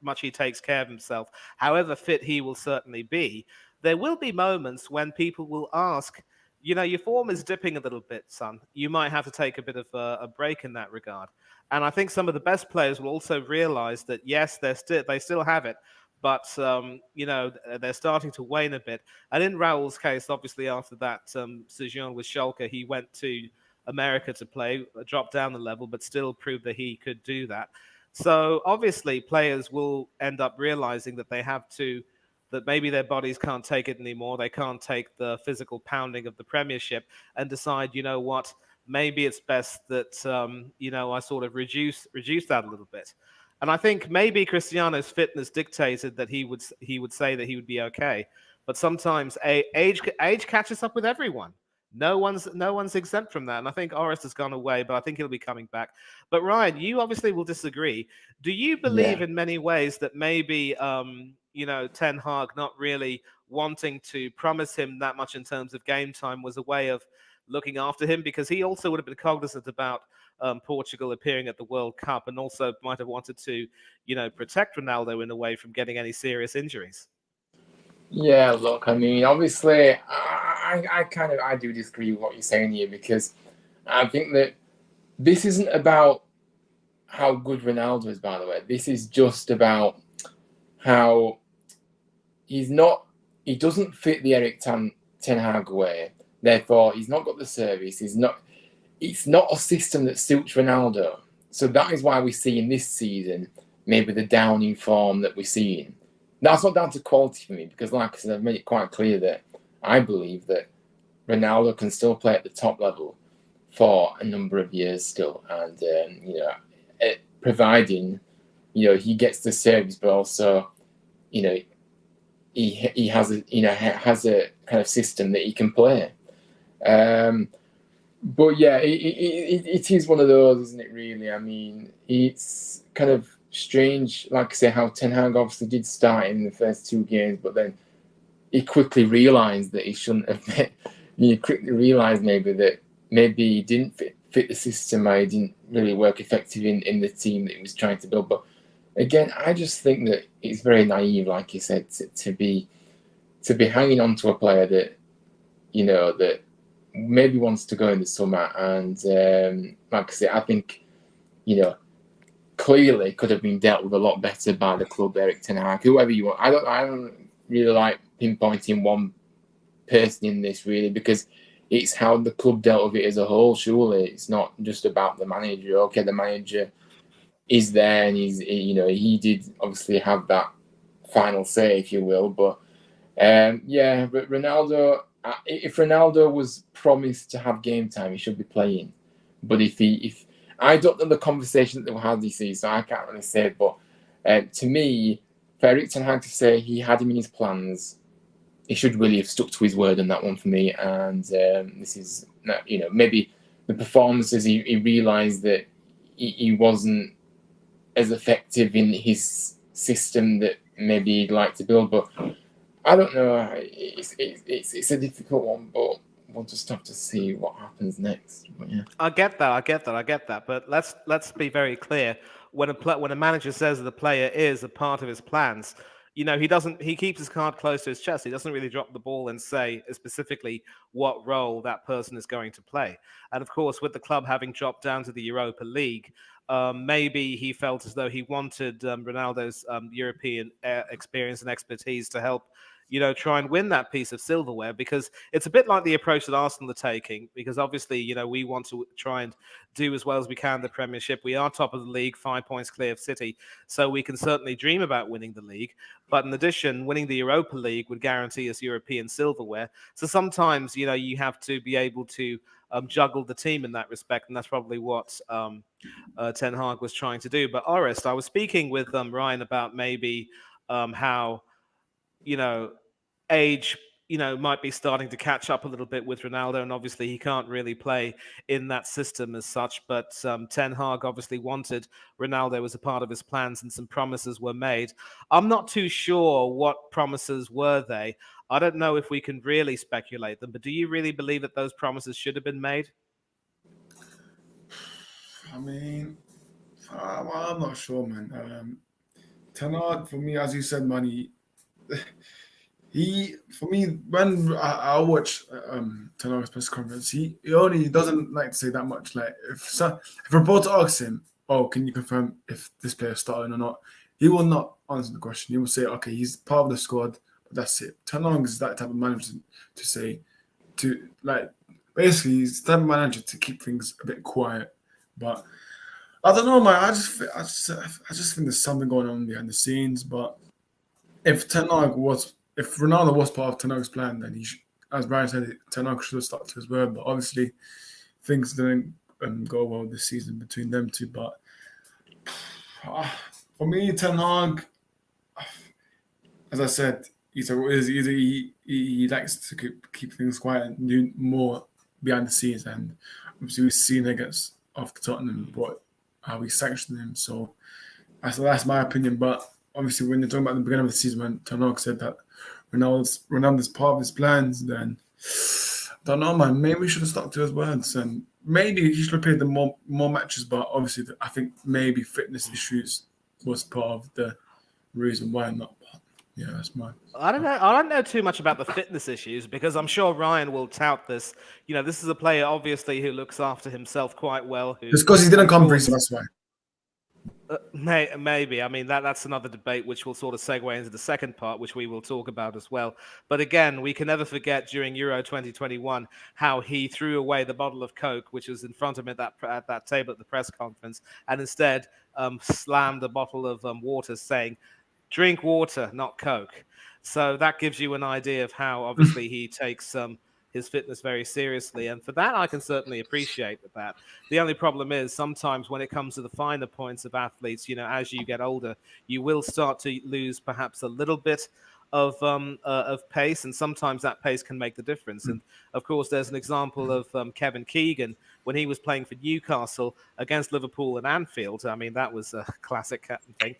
Speaker 2: much he takes care of himself, however fit he will certainly be, there will be moments when people will ask, your form is dipping a little bit, son. You might have to take a bit of a break in that regard. And I think some of the best players will also realize that, yes, they still have it, but, they're starting to wane a bit. And in Raul's case, obviously, after that sojourn with Schalke, he went to America to play, dropped down the level, but still proved that he could do that. So obviously, players will end up realizing that that maybe their bodies can't take it anymore. They can't take the physical pounding of the Premiership, and decide, what, maybe it's best that, I sort of reduce that a little bit. And I think maybe Cristiano's fitness dictated that he would say that he would be okay. but sometimes age catches up with everyone. No one's exempt from that, and I think Orest has gone away, but I think he'll be coming back. But Ryan, you obviously will disagree. Do you believe
Speaker 3: Yeah.
Speaker 2: in many ways that maybe Ten Hag not really wanting to promise him that much in terms of game time was a way of looking after him, because he also would have been cognizant about Portugal appearing at the World Cup, and also might have wanted to, protect Ronaldo in a way from getting any serious injuries.
Speaker 3: Yeah, look, I mean, obviously, I do disagree with what you're saying here, because I think that this isn't about how good Ronaldo is, by the way. This is just about how he doesn't fit the Ten Hag way. Therefore, he's not got the service. It's not a system that suits Ronaldo. So that is why we see in this season maybe the down in form that we're seeing. That's not down to quality for me, because, like I said, I've made it quite clear that I believe that Ronaldo can still play at the top level for a number of years still, and providing he gets the service, but also he has a kind of system that he can play. But yeah, it is one of those, isn't it? Really, I mean, it's kind of strange, like I say, how Ten Hag obviously did start in the first 2 games, but then he quickly realised that he shouldn't have. He quickly realised maybe he didn't fit the system, or he didn't really work effective in the team that he was trying to build. But again, I just think that it's very naive, like you said, to be hanging on to a player that that maybe wants to go in the summer, and like I say, I think clearly could have been dealt with a lot better by the club, Erik ten Hag, whoever you want. I don't really like pinpointing one person in this, really, because it's how the club dealt with it as a whole. Surely it's not just about the manager. Okay, the manager is there, and he did obviously have that final say, if you will. But but Ronaldo, if Ronaldo was promised to have game time, he should be playing. But if I don't know the conversation that they had this season, so I can't really say. But to me, for Erik ten Hag to say he had him in his plans, he should really have stuck to his word on that one for me. And this is, maybe the performances, he realised that he wasn't as effective in his system that maybe he'd like to build. But I don't know. It's a difficult one, but we'll just have to see what happens next. But yeah.
Speaker 2: I get that. But let's be very clear. When a manager says that a player is a part of his plans, he keeps his card close to his chest. He doesn't really drop the ball and say specifically what role that person is going to play. And of course, with the club having dropped down to the Europa League, maybe he felt as though he wanted Ronaldo's European experience and expertise to help try and win that piece of silverware, because it's a bit like the approach that Arsenal are taking, because obviously, we want to try and do as well as we can in the Premiership. We are top of the league, 5 points clear of City, so we can certainly dream about winning the league. But in addition, winning the Europa League would guarantee us European silverware. So sometimes, you have to be able to juggle the team in that respect, and that's probably what Ten Hag was trying to do. But Orest, I was speaking with Ryan about maybe how age, might be starting to catch up a little bit with Ronaldo, and obviously he can't really play in that system as such. But Ten Hag obviously wanted Ronaldo as a part of his plans, and some promises were made. I'm not too sure what promises were they. I don't know if we can really speculate them, but do you really believe that those promises should have been made?
Speaker 1: I mean, I'm not sure, man. Ten Hag, for me, as you said, money. For me, when I watch Ten Hag's press conference, he only doesn't like to say that much. Like if a reporter asks him, "Oh, can you confirm if this player is starting or not?" He will not answer the question. He will say, "Okay, he's part of the squad, but that's it." Ten Hag is that type of manager to say, to like, basically he's the type of manager to keep things a bit quiet. But I don't know, man. I just think there's something going on behind the scenes. But if Ronaldo was part of Ten Hag's plan, then as Brian said, Ten Hag should have stuck to his word. But obviously, things didn't go well this season between them two. But for me, Ten Hag, as I said, he likes to keep things quiet and do more behind the scenes. And obviously, we've seen against after Tottenham, but how we sanctioned him. So that's my opinion. But obviously, when you're talking about the beginning of the season, when Ten Hag said that Ronaldo's part of his plans, then I don't know, man. Maybe he should have stuck to his words, and maybe he should have played the more matches. But obviously, I think maybe fitness issues was part of the reason why not. Yeah, that's mine.
Speaker 2: I don't know. I don't know too much about the fitness issues because I'm sure Ryan will tout this. This is a player obviously who looks after himself quite well.
Speaker 1: Just because he didn't come recently, that's why.
Speaker 2: Maybe. I mean, that's another debate which will sort of segue into the second part, which we will talk about as well. But again, we can never forget during Euro 2021 how he threw away the bottle of Coke, which was in front of him at that table at the press conference, and instead slammed a bottle of water, saying, "Drink water, not Coke." So that gives you an idea of how obviously he takes his fitness very seriously. And for that, I can certainly appreciate that. The only problem is sometimes when it comes to the finer points of athletes, as you get older, you will start to lose perhaps a little bit of pace, and sometimes that pace can make the difference. And of course, there's an example of Kevin Keegan when he was playing for Newcastle against Liverpool and Anfield. I mean, that was a classic thing.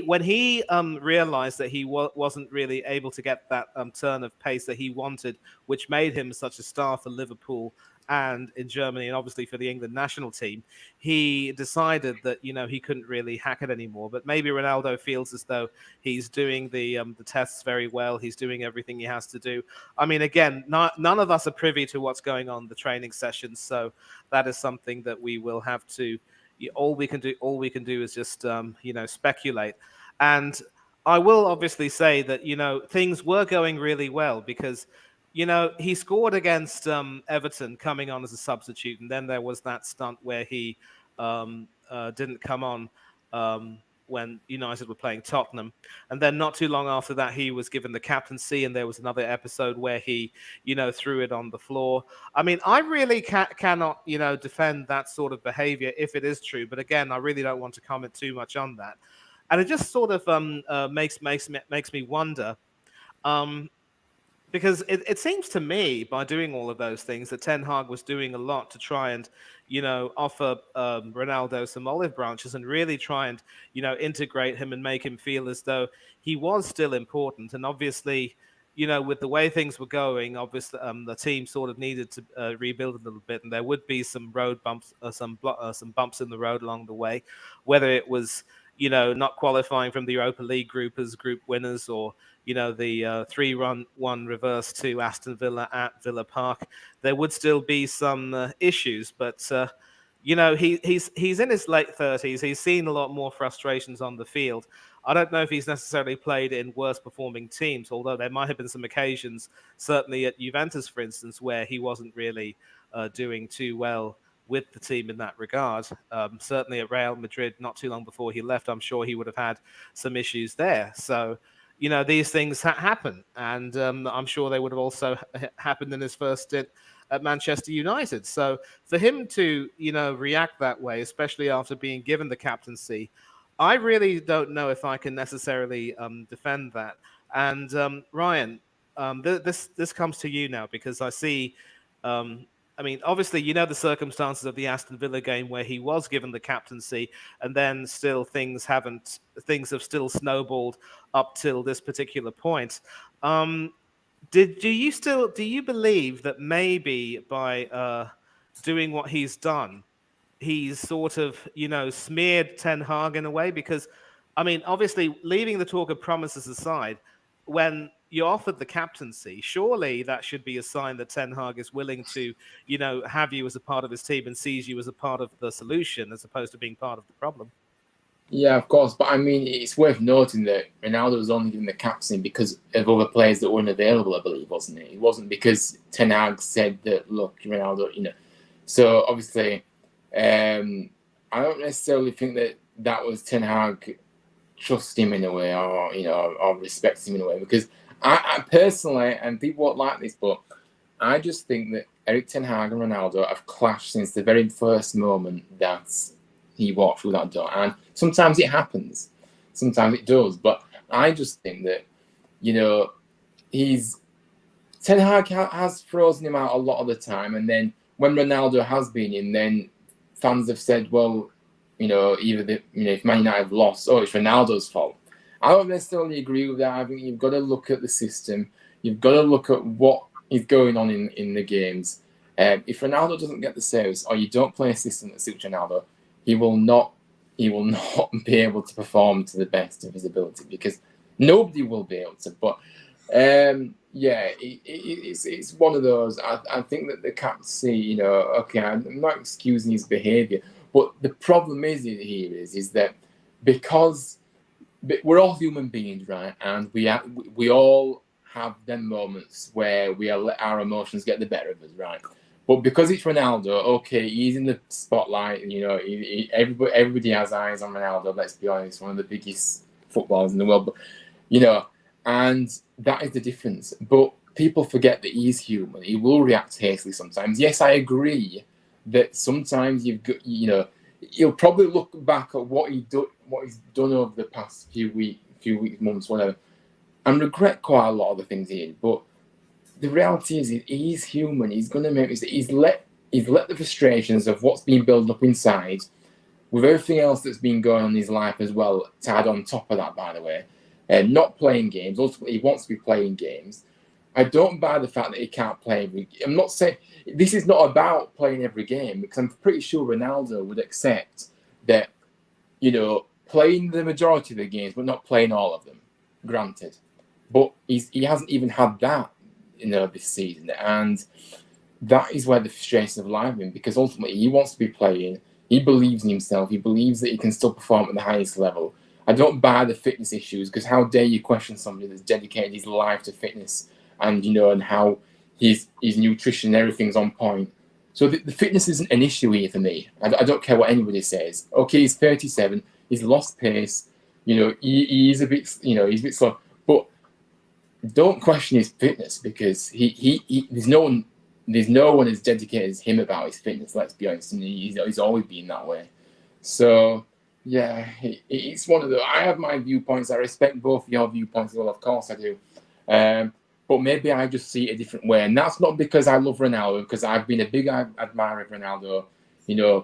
Speaker 2: When he realized that he wasn't really able to get that turn of pace that he wanted, which made him such a star for Liverpool and in Germany, and obviously for the England national team, he decided that he couldn't really hack it anymore. But maybe Ronaldo feels as though he's doing the tests very well. He's doing everything he has to do. I mean, again, none of us are privy to what's going on in the training sessions, so that is something that we will have to. All we can do is just speculate. And I will obviously say that things were going really well because. He scored against Everton coming on as a substitute, and then there was that stunt where he didn't come on when United were playing Tottenham. And then not too long after that, he was given the captaincy, and there was another episode where he, threw it on the floor. I mean, I really cannot, defend that sort of behavior if it is true. But again, I really don't want to comment too much on that. And it just sort of makes me wonder. Because it seems to me, by doing all of those things, that Ten Hag was doing a lot to try and, offer Ronaldo some olive branches and really try and, integrate him and make him feel as though he was still important. And obviously, with the way things were going, obviously the team sort of needed to rebuild a little bit, and there would be some road bumps, some bumps in the road along the way, whether it was not qualifying from the Europa League group as group winners, or the 3-1 reverse to Aston Villa at Villa Park. There would still be some issues, but he's in his late 30s. He's seen a lot more frustrations on the field. I don't know if he's necessarily played in worse performing teams, although there might have been some occasions, certainly at Juventus, for instance, where he wasn't really doing too well with the team in that regard. Certainly at Real Madrid, not too long before he left, I'm sure he would have had some issues there. So, these things happen. And I'm sure they would have also happened in his first stint at Manchester United. So for him to, react that way, especially after being given the captaincy, I really don't know if I can necessarily defend that. And Ryan, this comes to you now, because I see... I mean, obviously, the circumstances of the Aston Villa game where he was given the captaincy, and then still things have still snowballed up till this particular point. Do you believe that maybe by doing what he's done, he's sort of smeared Ten Hag in a way? Because I mean, obviously, leaving the talk of promises aside, when you're offered the captaincy, surely that should be a sign that Ten Hag is willing to, have you as a part of his team and sees you as a part of the solution as opposed to being part of the problem.
Speaker 3: Yeah, of course. But I mean, it's worth noting that Ronaldo was only given the captaincy because of other players that weren't available, I believe, wasn't it? It wasn't because Ten Hag said that, look, Ronaldo, So obviously, I don't necessarily think that was Ten Hag trust him in a way, or or respect him in a way, because I personally, and people won't like this, but I just think that Erik Ten Hag and Ronaldo have clashed since the very first moment that he walked through that door. And sometimes it happens, sometimes it does, but I just think that Ten Hag has frozen him out a lot of the time, and then when Ronaldo has been in, then fans have said, well, if Man United have lost, it's Ronaldo's fault. I don't necessarily agree with that. I think you've got to look at the system. You've got to look at what is going on in the games. If Ronaldo doesn't get the saves, or you don't play a system that suits Ronaldo, he will not be able to perform to the best of his ability, because nobody will be able to. But it's one of those. I think that the captaincy, okay, I'm not excusing his behaviour, but the problem is that because we're all human beings, right? And we all have them moments where we let our emotions get the better of us, right? But because it's Ronaldo, okay, he's in the spotlight. Everybody has eyes on Ronaldo. Let's be honest, one of the biggest footballers in the world. But and that is the difference. But people forget that he's human. He will react hastily sometimes. Yes, I agree that sometimes he'll probably look back at what he's done over the past few weeks, months, whatever, and regret quite a lot of the things he did. But the reality is, he's human. He's going to make mistakes. He's let the frustrations of what's been built up inside, with everything else that's been going on in his life as well, tied on top of that, by the way, and not playing games. Ultimately, he wants to be playing games. I don't buy the fact that he can't play. I'm not saying this is not about playing every game, because I'm pretty sure Ronaldo would accept that, playing the majority of the games, but not playing all of them. Granted, but he hasn't even had that, this season, and that is where the frustrations have lied in, because ultimately he wants to be playing. He believes in himself. He believes that he can still perform at the highest level. I don't buy the fitness issues, because how dare you question somebody that's dedicated his life to fitness, and and how his nutrition and everything's on point. So the fitness isn't an issue here for me. I don't care what anybody says. Okay, he's 37. He's lost pace. He's a bit he's a bit slow, but don't question his fitness, because there's no one as dedicated as him about his fitness. Let's be honest, and he's always been that way. So yeah, it's one of the. I have my viewpoints. I respect both your viewpoints as well. Of course, I do. But maybe I just see it a different way, and that's not because I love Ronaldo, because I've been a big admirer of Ronaldo,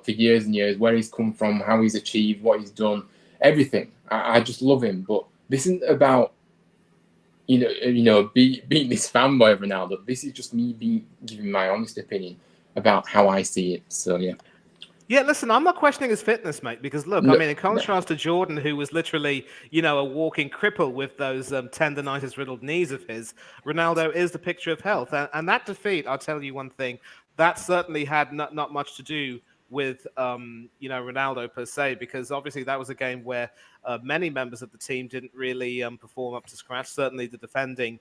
Speaker 3: for years and years. Where he's come from, how he's achieved, what he's done, everything. I just love him. But this isn't about being this fanboy of Ronaldo. This is just me giving my honest opinion about how I see it. So yeah.
Speaker 2: Yeah, listen, I'm not questioning his fitness, mate, because look, I mean, in contrast to Jordan, who was literally, a walking cripple with those tendonitis-riddled knees of his, Ronaldo is the picture of health. And that defeat, I'll tell you one thing, that certainly had not much to do with, Ronaldo per se, because obviously that was a game where many members of the team didn't really perform up to scratch. Certainly the defending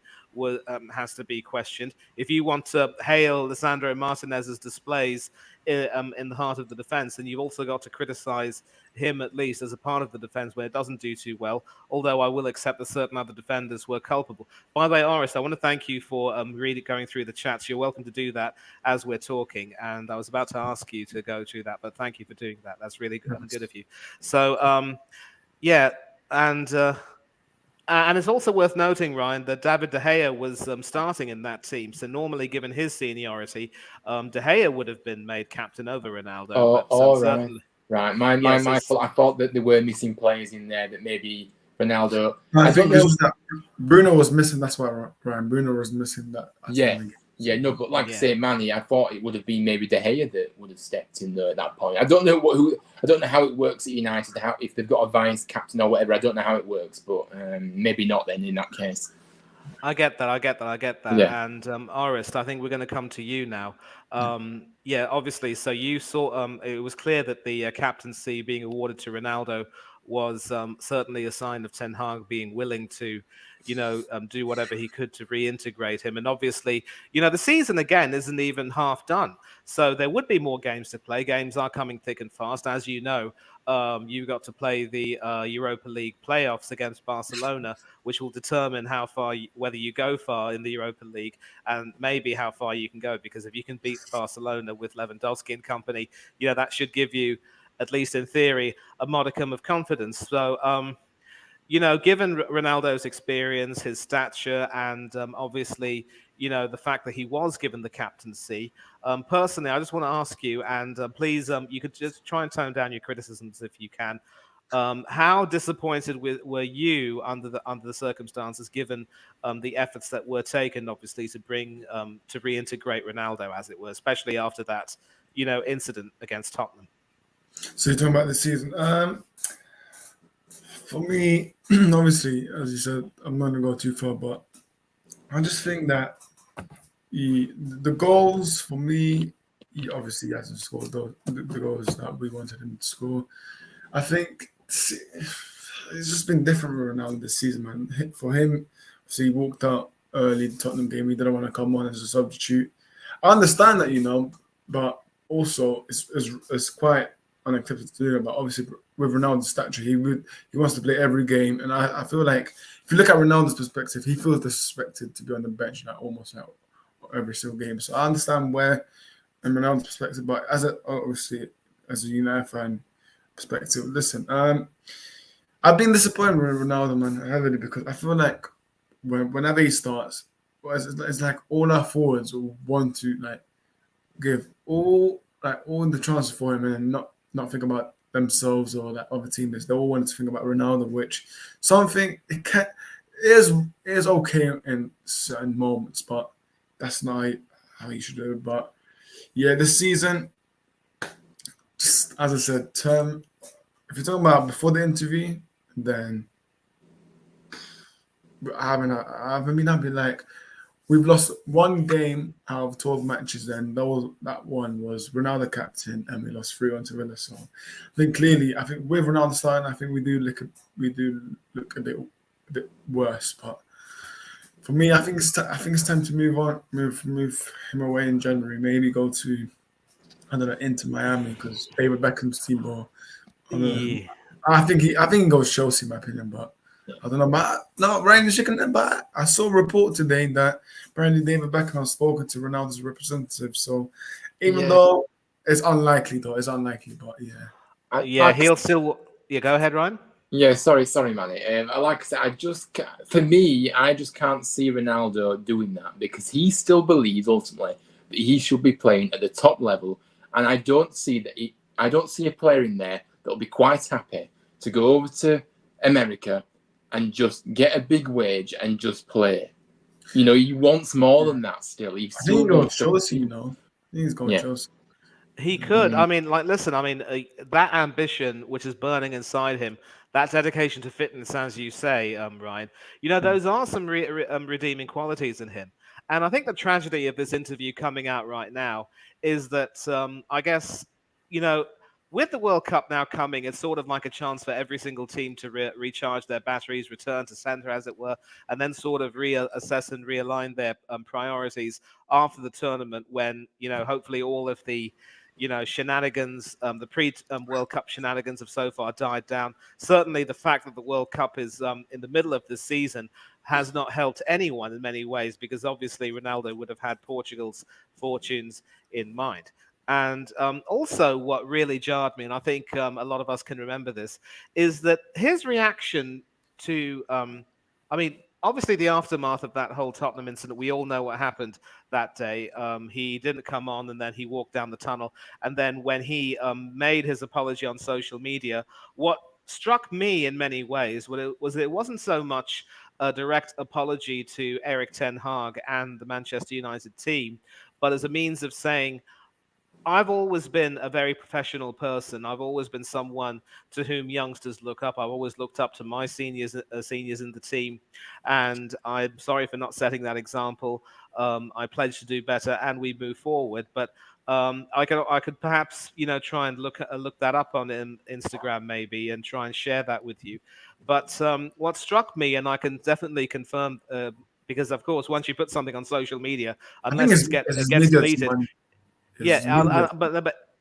Speaker 2: has to be questioned. If you want to hail Lisandro Martinez's displays in the heart of the defense, and you've also got to criticize him at least as a part of the defense where it doesn't do too well, although I will accept that certain other defenders were culpable. By the way, Oris, I want to thank you for going through the chats. You're welcome to do that as we're talking, and I was about to ask you to go through that, but thank you for doing that. That's really good of you. So yeah, and it's also worth noting, Ryan, that David De Gea was starting in that team. So normally, given his seniority, De Gea would have been made captain over Ronaldo.
Speaker 3: Right. My fault. I thought that there were missing players in there, that maybe Ronaldo.
Speaker 1: I think it's just that Bruno was missing. That's why, Ryan. Bruno was missing that.
Speaker 3: Yeah, no, but I say, Manny, I thought it would have been maybe De Gea that would have stepped in there at that point. I don't know I don't know how it works at United. If they've got a vice captain or whatever, I don't know how it works, but maybe not then in that case.
Speaker 2: I get that. Yeah. And Orist, I think we're going to come to you now. Yeah, obviously. So you saw. It was clear that the captaincy being awarded to Ronaldo was certainly a sign of Ten Hag being willing to, do whatever he could to reintegrate him. And obviously, the season again isn't even half done. So there would be more games to play. Games are coming thick and fast, as you know. You got to play the Europa League playoffs against Barcelona, which will determine how far, whether you go far in the Europa League, and maybe how far you can go. Because if you can beat Barcelona with Lewandowski and company, that should give you, at least in theory, a modicum of confidence. So, given Ronaldo's experience, his stature, and obviously, the fact that he was given the captaincy, personally, I just want to ask you, and please, you could just try and tone down your criticisms if you can. How disappointed were you under the circumstances, given the efforts that were taken, obviously, to reintegrate Ronaldo, as it were, especially after that, incident against Tottenham?
Speaker 1: So you're talking about the season. For me, obviously, as you said, I'm not gonna go too far, but I just think that the goals for me, he obviously hasn't scored the goals that we wanted him to score. I think it's just been different with Ronaldo this season, man. For him, so he walked out early the Tottenham game. He didn't want to come on as a substitute. I understand that, but also it's quite unacceptable to do that. But obviously, with Ronaldo's stature, he wants to play every game, and I feel like if you look at Ronaldo's perspective, he feels disrespected to be on the bench almost every single game. So I understand where in Ronaldo's perspective, but obviously as a United fan perspective, listen, I've been disappointed with Ronaldo, man, heavily, because I feel like whenever he starts, it's like all our forwards will want to give all the chances for him and not think about themselves or that other teammates. They all want to think about Ronaldo, which something is okay in certain moments, but that's not how you should do it. But yeah, this season, just as I said, if you're talking about before the interview, then I haven't been happy. Like, we've lost one game out of 12 matches, then that one was Ronaldo captain, and we lost 3-1 to Villa. So I think with Ronaldo starting, I think we do look a bit worse. But for me, I think it's time to move on, move him away in January. Maybe go to, I don't know, into Miami, because David Beckham's team, or
Speaker 2: Yeah.
Speaker 1: I think he goes Chelsea, in my opinion, but I don't know. But no, Ryan Chicken. But I saw a report today that apparently David Beckham has spoken to Ronaldo's representative. So even though it's unlikely, but yeah.
Speaker 2: Yeah, he'll still. Yeah, go ahead, Ryan.
Speaker 3: Yeah, sorry, Manny. Like I said, for me, I just can't see Ronaldo doing that, because he still believes ultimately that he should be playing at the top level, and I don't see a player in there that'll be quite happy to go over to America and just get a big wage and just play. He wants more than that still.
Speaker 1: I think he goes Chelsea, I think he's going Chelsea.
Speaker 2: He could. I mean, listen, that ambition which is burning inside him, that dedication to fitness, as you say, Ryan, those are some redeeming qualities in him. And I think the tragedy of this interview coming out right now is that, I guess, with the World Cup now coming, it's sort of like a chance for every single team to recharge their batteries, return to center, as it were, and then sort of reassess and realign their priorities after the tournament, when, hopefully all of the shenanigans, the pre-World Cup shenanigans have so far died down. Certainly the fact that the World Cup is in the middle of this season has not helped anyone in many ways, because obviously Ronaldo would have had Portugal's fortunes in mind. And also what really jarred me, and I think a lot of us can remember this, is that his reaction to, obviously the aftermath of that whole Tottenham incident, we all know what happened that day. He didn't come on, and then he walked down the tunnel. And then when he made his apology on social media, what struck me in many ways was it wasn't so much a direct apology to Eric Ten Hag and the Manchester United team, but as a means of saying, I've always been a very professional person. I've always been someone to whom youngsters look up. I've always looked up to my seniors in the team, and I'm sorry for not setting that example. I pledge to do better, and we move forward. But I could perhaps try and look that up on Instagram maybe, and try and share that with you. But what struck me, and I can definitely confirm, because of course once you put something on social media, unless it gets deleted.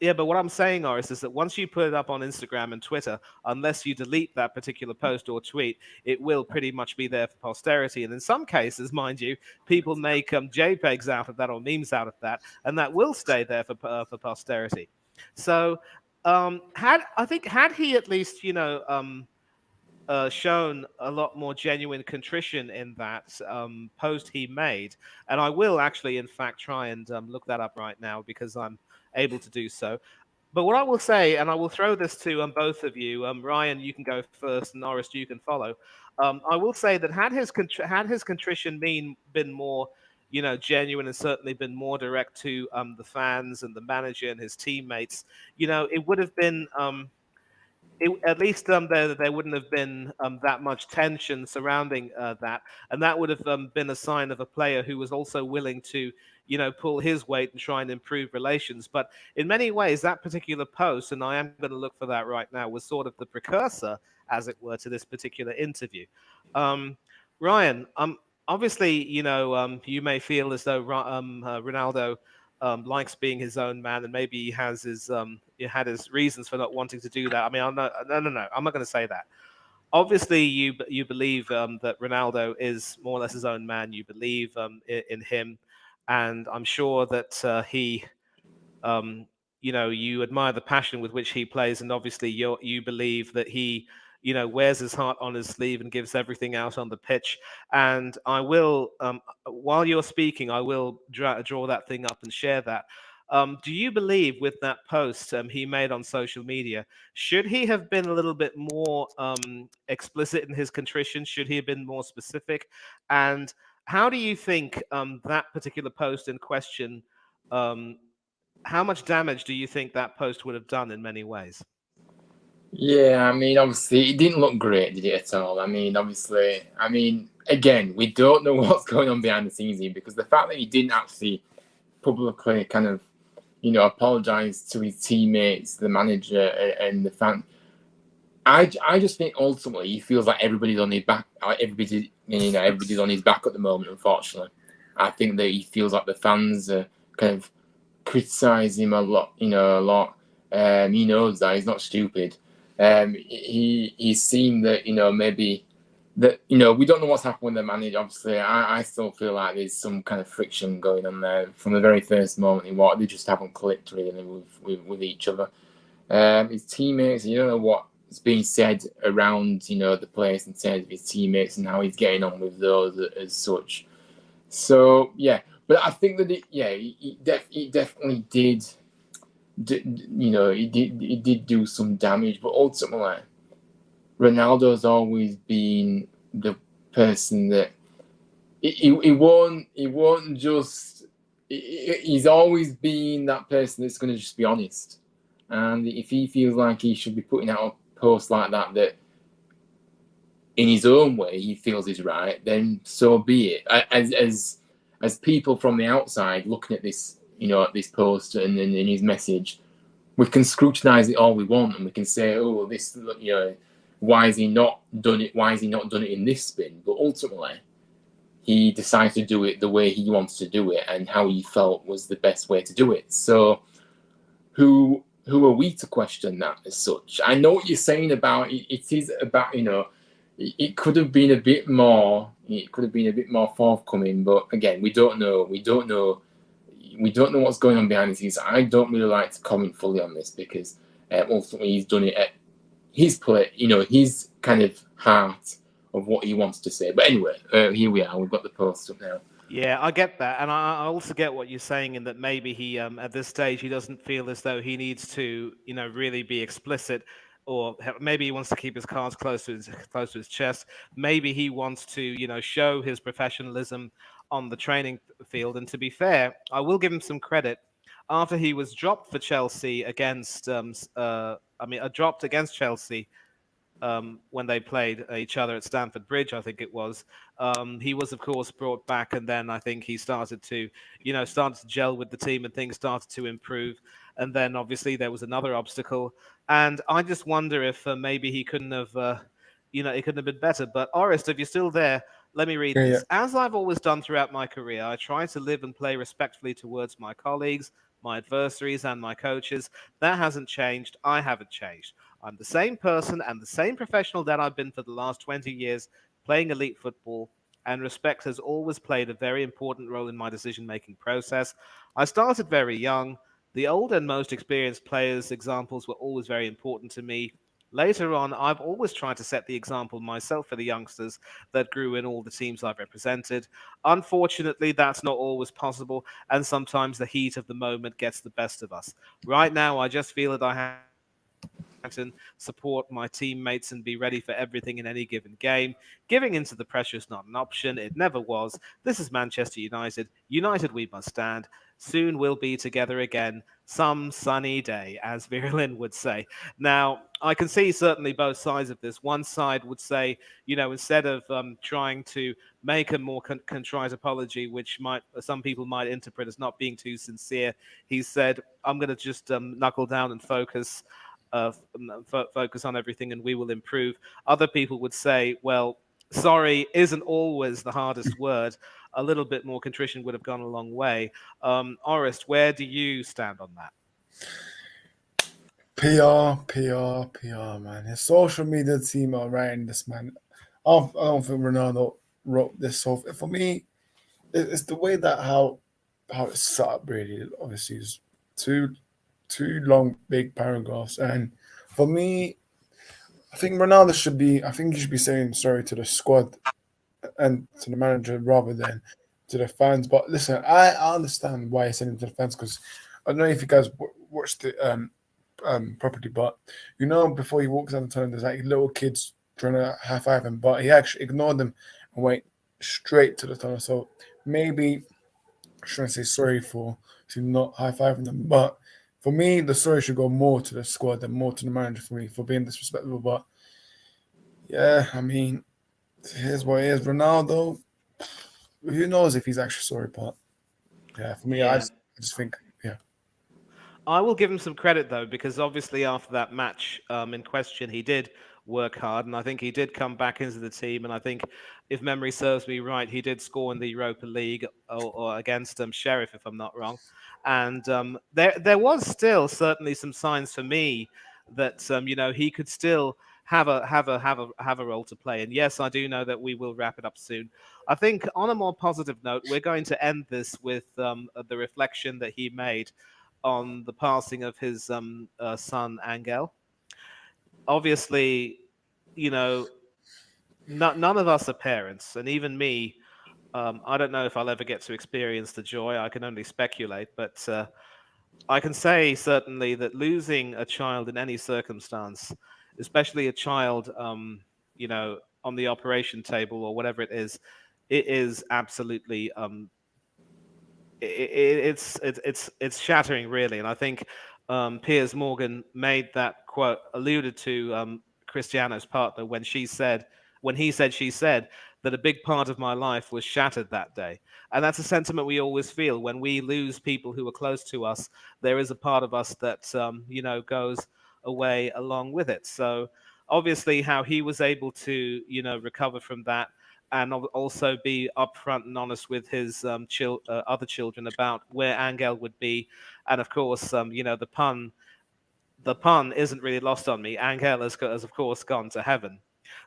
Speaker 2: But what I'm saying, Oris, is that once you put it up on Instagram and Twitter, unless you delete that particular post or tweet, it will pretty much be there for posterity. And in some cases, mind you, people make JPEGs out of that or memes out of that, and that will stay there for posterity. So, had he at least, shown a lot more genuine contrition in that post he made. And I will actually, in fact, try and look that up right now because I'm able to do so. But what I will say, and I will throw this to both of you, Ryan, you can go first, and Norris, you can follow. I will say that had his contrition been more, genuine and certainly been more direct to the fans and the manager and his teammates, it would have been. At least there wouldn't have been that much tension surrounding that, and that would have been a sign of a player who was also willing to, pull his weight and try and improve relations. But in many ways, that particular post, and I am going to look for that right now, was sort of the precursor, as it were, to this particular interview. Um, Ryan, obviously, you may feel as though Ronaldo likes being his own man, and maybe he had his reasons for not wanting to do that. I mean, no, I'm not going to say that. Obviously, you believe that Ronaldo is more or less his own man. You believe in him, and I'm sure that he um, you admire the passion with which he plays, and obviously you believe that he, wears his heart on his sleeve and gives everything out on the pitch. And I will, while you're speaking, I will draw that thing up and share that. Do you believe with that post he made on social media, should he have been a little bit more explicit in his contrition? Should he have been more specific? And how do you think that particular post in question um, how much damage do you think that post would have done in many ways?
Speaker 3: Yeah, I mean, obviously, it didn't look great, did it at all? I mean, obviously, again, we don't know what's going on behind the scenes here because the fact that he didn't actually publicly kind of, apologize to his teammates, the manager, and the fan. I just think ultimately he feels like everybody's on his back. Everybody's on his back at the moment. Unfortunately, I think that he feels like the fans are kind of criticize him a lot. A lot. He knows that he's not stupid. He's seen that maybe that we don't know what's happened with the manager. Obviously, I still feel like there's some kind of friction going on there from the very first moment. They just haven't clicked really with each other. His teammates, you don't know what's being said around the place in terms of his teammates and how he's getting on with those as such. So yeah, but I think that he definitely did. He did do some damage, but ultimately, Ronaldo's always been the person that he won't just. He's always been that person that's going to just be honest, and if he feels like he should be putting out a post like that in his own way he feels is right, then so be it. As people from the outside looking at this, at this post and his message, we can scrutinize it all we want, and we can say, oh, this, why has he not done it? Why has he not done it in this spin? But ultimately, he decided to do it the way he wants to do it, and how he felt was the best way to do it. So, who are we to question that as such? I know what you're saying about it. It is about it could have been a bit more. It could have been a bit more forthcoming, but again, we don't know. We don't know what's going on behind the scenes. I don't really like to comment fully on this because ultimately he's done it at his play, his kind of heart of what he wants to say. But anyway, here we are. We've got the post up now.
Speaker 2: Yeah, I get that, and I also get what you're saying in that maybe he, at this stage, he doesn't feel as though he needs to, really be explicit, or maybe he wants to keep his cards close to his chest. Maybe he wants to, show his professionalism on the training field. And to be fair, I will give him some credit. After he was dropped for Chelsea against, dropped against Chelsea when they played each other at Stamford Bridge, I think it was. He was, of course, brought back, and then I think he started to gel with the team, and things started to improve. And then obviously there was another obstacle, and I just wonder if maybe he couldn't have, it couldn't have been better. But Orest, if you're still there, let me read this.
Speaker 1: Yeah.
Speaker 2: As I've always done throughout my career, I try to live and play respectfully towards my colleagues, my adversaries, and my coaches. That hasn't changed. I haven't changed. I'm the same person and the same professional that I've been for the last 20 years playing elite football, and respect has always played a very important role in my decision-making process. I started very young. The old and most experienced players' examples were always very important to me. Later on, I've always tried to set the example myself for the youngsters that grew in all the teams I've represented. Unfortunately, that's not always possible, and sometimes the heat of the moment gets the best of us. Right now, I just feel that I have to support my teammates and be ready for everything in any given game. Giving into the pressure is not an option. It never was. This is Manchester United. United we must stand. Soon we'll be together again, some sunny day, as Virulin would say. Now, I can see certainly both sides of this. One side would say, instead of trying to make a more contrite apology, which might some people might interpret as not being too sincere, he said, "I'm going to just knuckle down and focus on everything, and we will improve." Other people would say, "Well, sorry isn't always the hardest word. A little bit more contrition would have gone a long way." Orest, where do you stand on that?
Speaker 1: PR, man. His social media team are writing this, man. I don't think Ronaldo wrote this. So for me, it's the way that how it's set up. Really, obviously, it's two long big paragraphs, and for me, I think Ronaldo should be. I think he should be saying sorry to the squad and to the manager rather than to the fans. But listen, I understand why he's sending to the fans because I don't know if you guys watched it properly, but before he walks down the tunnel, there's like little kids trying to high five him, but he actually ignored them and went straight to the tunnel. So maybe I shouldn't say sorry for to not high fiving them, but for me, the sorry should go more to the squad and more to the manager for me for being disrespectful. But yeah, I mean, here's what it is. Ronaldo, who knows if he's actually sorry, but yeah, for me,
Speaker 2: Yeah.
Speaker 1: I just think, yeah.
Speaker 2: I will give him some credit though, because obviously after that match in question, he did work hard, and I think he did come back into the team. And I think, if memory serves me right, he did score in the Europa League or against Sheriff, if I'm not wrong. And there was still certainly some signs for me that he could still have a role to play. And yes, I do know that we will wrap it up soon. I think on a more positive note, we're going to end this with the reflection that he made on the passing of his son Angel. Obviously, you know, none of us are parents, and even me. I don't know if I'll ever get to experience the joy. I can only speculate, but I can say certainly that losing a child in any circumstance, especially a child, on the operation table or whatever it is absolutely it's shattering really. And I think Piers Morgan made that quote, alluded to Cristiano's partner when he said she said that a big part of my life was shattered that day. And that's a sentiment we always feel when we lose people who are close to us. There is a part of us that goes away along with it. So obviously how he was able to recover from that, and also be upfront and honest with his other children about where Angel would be. And of course, the pun isn't really lost on me. Angel has of course gone to heaven.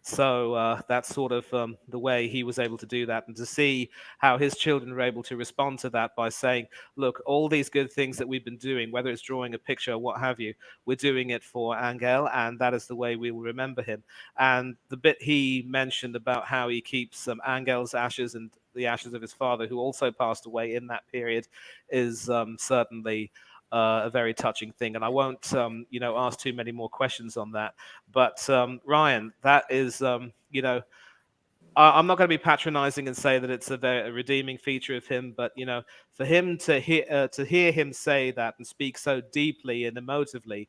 Speaker 2: So that's sort of the way he was able to do that, and to see how his children were able to respond to that by saying, "Look, all these good things that we've been doing, whether it's drawing a picture or what have you, we're doing it for Angel, and that is the way we will remember him." And the bit he mentioned about how he keeps Angel's ashes and the ashes of his father, who also passed away in that period, is certainly a very touching thing. And I won't, ask too many more questions on that. But Ryan, that is, I'm not going to be patronizing and say that it's a redeeming feature of him, but for him to hear him say that and speak so deeply and emotively,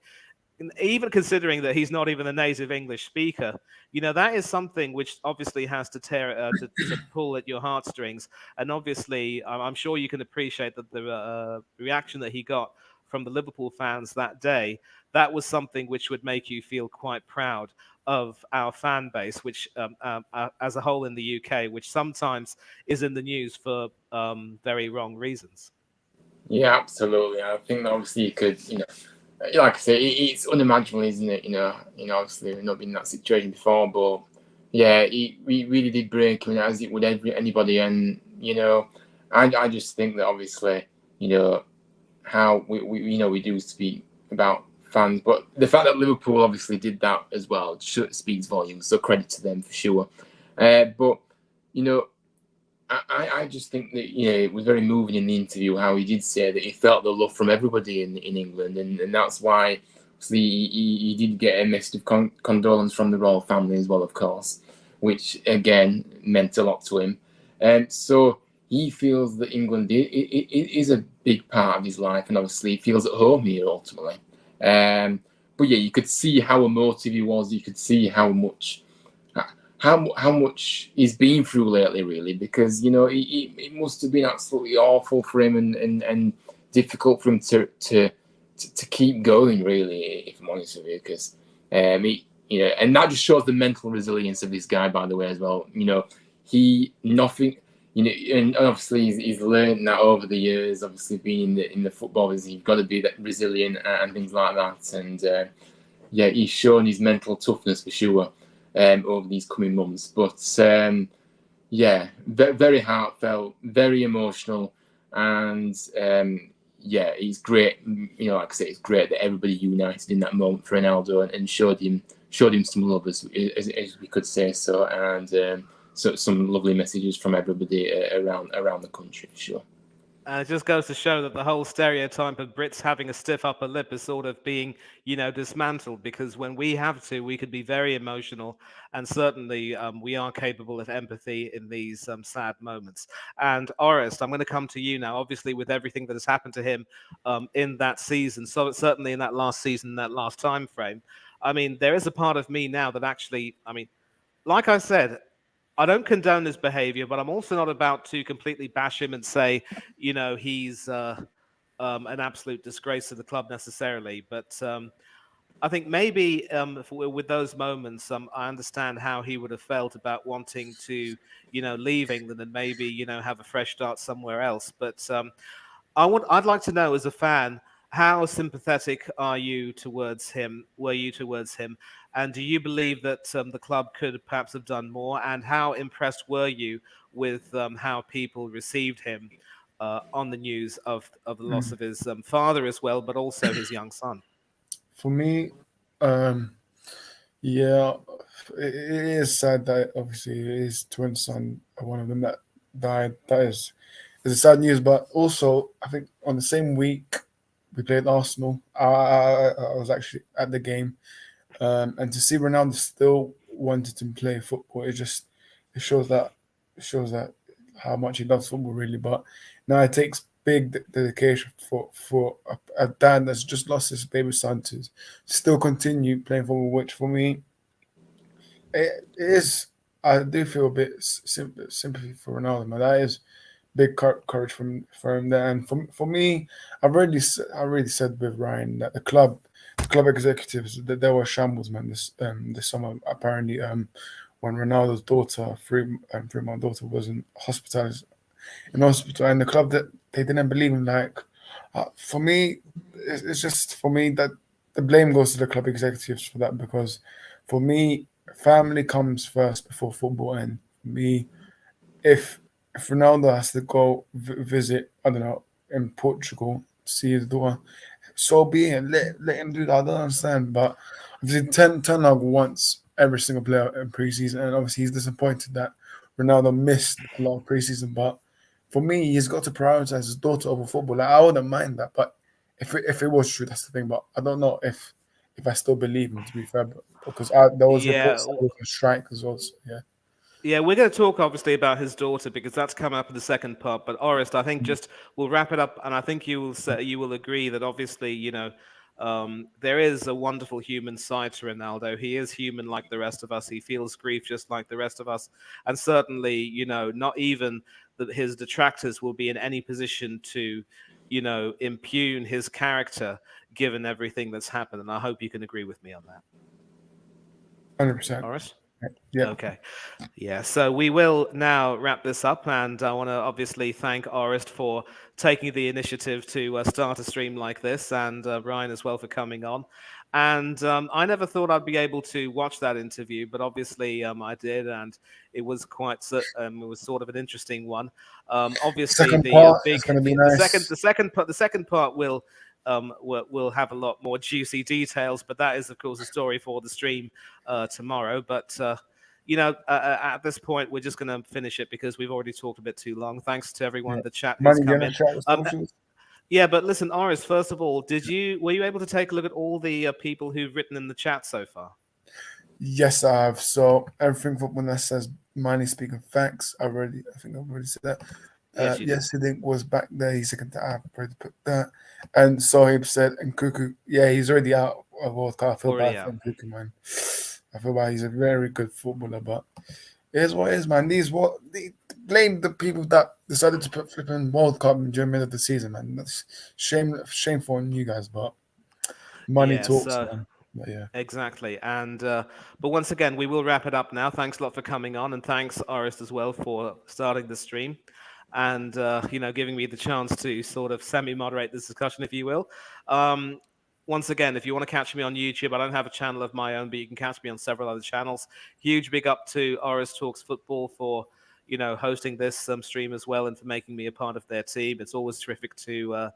Speaker 2: even considering that he's not even a native English speaker, that is something which obviously has to to pull at your heartstrings. And obviously, I'm sure you can appreciate that the reaction that he got from the Liverpool fans that day, that was something which would make you feel quite proud of our fan base, which as a whole in the UK, which sometimes is in the news for very wrong reasons.
Speaker 3: Yeah, absolutely. I think that obviously you could, like I say, it's unimaginable, isn't it? Obviously we've not been in that situation before, but yeah, we really did break him as it would anybody, and I just think that obviously, how we do speak about fans. But the fact that Liverpool obviously did that as well speaks volumes. So credit to them for sure. But you know, I just think that it was very moving in the interview how he did say that he felt the love from everybody in England, and that's why obviously he did get a message of condolence from the royal family as well, of course, which again meant a lot to him. So he feels that England it is a big part of his life, and obviously he feels at home here ultimately. But yeah, you could see how emotive he was. You could see how much he's been through lately, really, because it must have been absolutely awful for him and difficult for him to keep going, really, if I'm honest with you, because and that just shows the mental resilience of this guy, by the way, as well. And obviously he's learned that over the years, obviously being in the football, you've got to be that resilient and things like that, and he's shown his mental toughness for sure. Over these coming months, but very heartfelt, very emotional, and he's great. Like I say, it's great that everybody united in that moment for Ronaldo and showed him some love, as we could say so, and so some lovely messages from everybody around the country for sure.
Speaker 2: And it just goes to show that the whole stereotype of Brits having a stiff upper lip is sort of being, dismantled, because when we have to, we could be very emotional, and certainly we are capable of empathy in these sad moments. And Orest, I'm going to come to you now, obviously with everything that has happened to him in that season, so certainly in that last season, that last time frame. I mean, there is a part of me now that actually, like I said, I don't condone his behavior, but I'm also not about to completely bash him and say, he's an absolute disgrace to the club necessarily. But I think maybe with those moments, I understand how he would have felt about wanting to, leave England and maybe, have a fresh start somewhere else. But I'd like to know, as a fan, how sympathetic are you towards him? Were you towards him? And do you believe that the club could perhaps have done more? And how impressed were you with how people received him on the news of the loss of his father as well, but also his young son?
Speaker 1: For me, yeah, it is sad that obviously his twin son, one of them that died. That is a sad news. But also, I think on the same week we played Arsenal, I was actually at the game, and to see Ronaldo still wanted to play football, it shows that how much he loves football, really. But now it takes big dedication for a dad that's just lost his baby son to still continue playing football, which for me it is. I do feel a bit sympathy for Ronaldo, man. That is big courage from him there. And for me, I already said with Ryan that the club executives, that they were shambles, man. This summer, apparently, when Ronaldo's daughter, 3-month daughter, was in hospital, and the club that they didn't believe in. Like, for me, it's just for me that the blame goes to the club executives for that, because for me, family comes first before football. And for me, if Ronaldo has to go visit, I don't know, in Portugal to see his daughter, so be it. Let him do that. I don't understand, but obviously Ten Hag wants every single player in preseason, and obviously he's disappointed that Ronaldo missed a lot of preseason. But for me, he's got to prioritize his daughter over football. Like, I wouldn't mind that, but if it was true, that's the thing. But I don't know if I still believe him, to be fair, because there was
Speaker 2: Yeah.
Speaker 1: reports that he was on strike as well. So, yeah.
Speaker 2: Yeah, we're going to talk obviously about his daughter, because that's coming up in the second part. But Orest, I think just we'll wrap it up, and I think you will agree that obviously there is a wonderful human side to Ronaldo. He is human like the rest of us. He feels grief just like the rest of us, and certainly not even that his detractors will be in any position to impugn his character given everything that's happened. And I hope you can agree with me on that.
Speaker 1: 100%.
Speaker 2: Orest?
Speaker 1: Yeah.
Speaker 2: Okay. Yeah, so we will now wrap this up, and I want to obviously thank Orest for taking the initiative to start a stream like this, and Ryan as well for coming on. And I never thought I'd be able to watch that interview, but obviously I did, and it was it was sort of an interesting one. Obviously,
Speaker 1: Second
Speaker 2: the
Speaker 1: part is
Speaker 2: big
Speaker 1: going to be nice.
Speaker 2: the second part will we'll have a lot more juicy details. But that is, of course, a story for the stream tomorrow. But at this point, we're just going to finish it because we've already talked a bit too long. Thanks to everyone in the chat who's
Speaker 1: Manny,
Speaker 2: come
Speaker 1: you
Speaker 2: in.
Speaker 1: shout the socials?
Speaker 2: Yeah, but listen, Oris, first of all, were you able to take a look at all the people who've written in the chat so far?
Speaker 1: Yes, I have. So everything from when that says Manny speaking facts, I think I've already said that. Yes, he didn't was back there. He's second to I've already put that. And Sohib said, and Cuckoo, yeah, he's already out of World Cup. I feel
Speaker 2: Already
Speaker 1: bad for him, Cuckoo, man. I feel bad. He's a very good footballer, but it is what it is, man. They blame the people that decided to put flipping World Cup during the middle of the season, man. That's shameful on you guys, but money talks, man. But yeah.
Speaker 2: Exactly. And but once again, we will wrap it up now. Thanks a lot for coming on, and thanks, Oris, as well, for starting the stream and giving me the chance to sort of semi-moderate this discussion, if you will. Once again, if you want to catch me on YouTube, I don't have a channel of my own, but you can catch me on several other channels. Huge big up to Oris Talks Football for hosting this stream as well and for making me a part of their team. It's always terrific to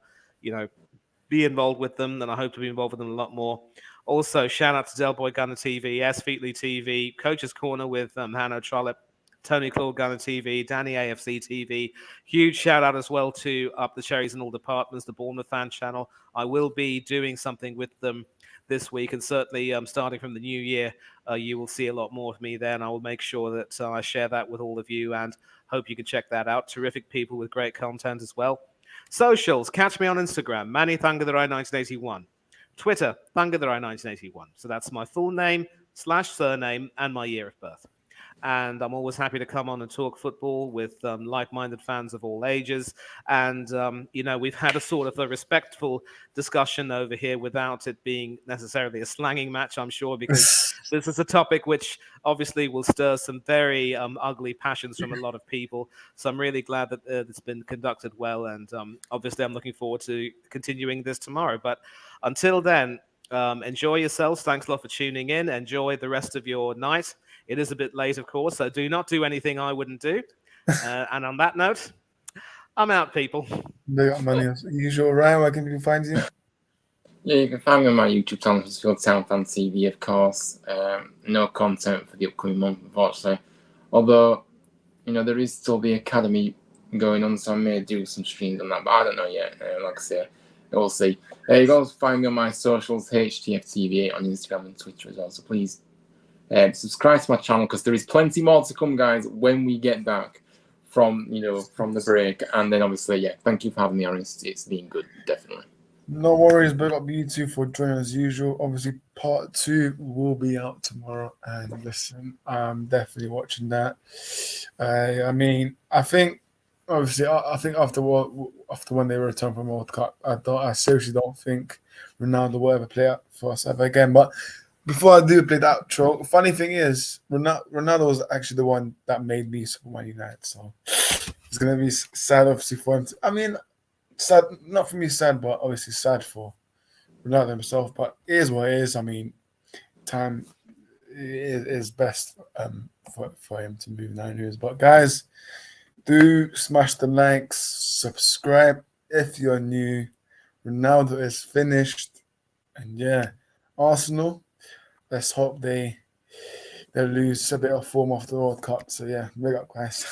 Speaker 2: be involved with them, and I hope to be involved with them a lot more. Also, shout out to Del Boy Gunner TV, S. Featley TV, Coach's Corner with Hanno Trollope, Tony Claude Gunner TV, Danny AFC TV. Huge shout out as well to Up the Cherries in All Departments, the Bournemouth fan channel. I will be doing something with them this week, and certainly starting from the new year, you will see a lot more of me there, and I will make sure that I share that with all of you, and hope you can check that out. Terrific people with great content as well. Socials, catch me on Instagram, Manny Thangatherai 1981. Twitter, Thangatherai 1981. So that's my full name / surname and my year of birth. And I'm always happy to come on and talk football with like-minded fans of all ages. And, we've had a sort of a respectful discussion over here without it being necessarily a slanging match, I'm sure, because this is a topic which obviously will stir some very ugly passions from a lot of people. So I'm really glad that it's been conducted well. And obviously I'm looking forward to continuing this tomorrow. But until then, enjoy yourselves. Thanks a lot for tuning in. Enjoy the rest of your night. It is a bit late, of course, so do not do anything I wouldn't do. And on that note, I'm out, people.
Speaker 1: They got money as usual. Ryan, where can people find you?
Speaker 3: Yeah, you can find me on my YouTube channel, Huddersfield Town Fan TV, of course. No content for the upcoming month, unfortunately. Although, there is still the academy going on, so I may do some streams on that, but I don't know yet. Like I say, we'll see. You can also find me on my socials, HTFTV8 on Instagram and Twitter as well, so please subscribe to my channel because there is plenty more to come, guys, when we get back from the break. And then obviously, thank you for having me on. It's been good, definitely.
Speaker 1: No worries, big up you two for joining as usual. Obviously, part 2 will be out tomorrow, and listen, I'm definitely watching that. I think after when they return from World Cup, I seriously don't think Ronaldo will ever play out for us ever again. But before I do play that outro, funny thing is, Ronaldo was actually the one that made me support Man United. So it's gonna be sad, obviously, for him. Sad, not for me, sad, but obviously sad for Ronaldo himself. But it is what it is. Time is best for him to move 9 years. But guys, do smash the likes, subscribe if you're new. Ronaldo is finished, and Arsenal. Let's hope they lose a bit of form off the World Cup. So big up, guys.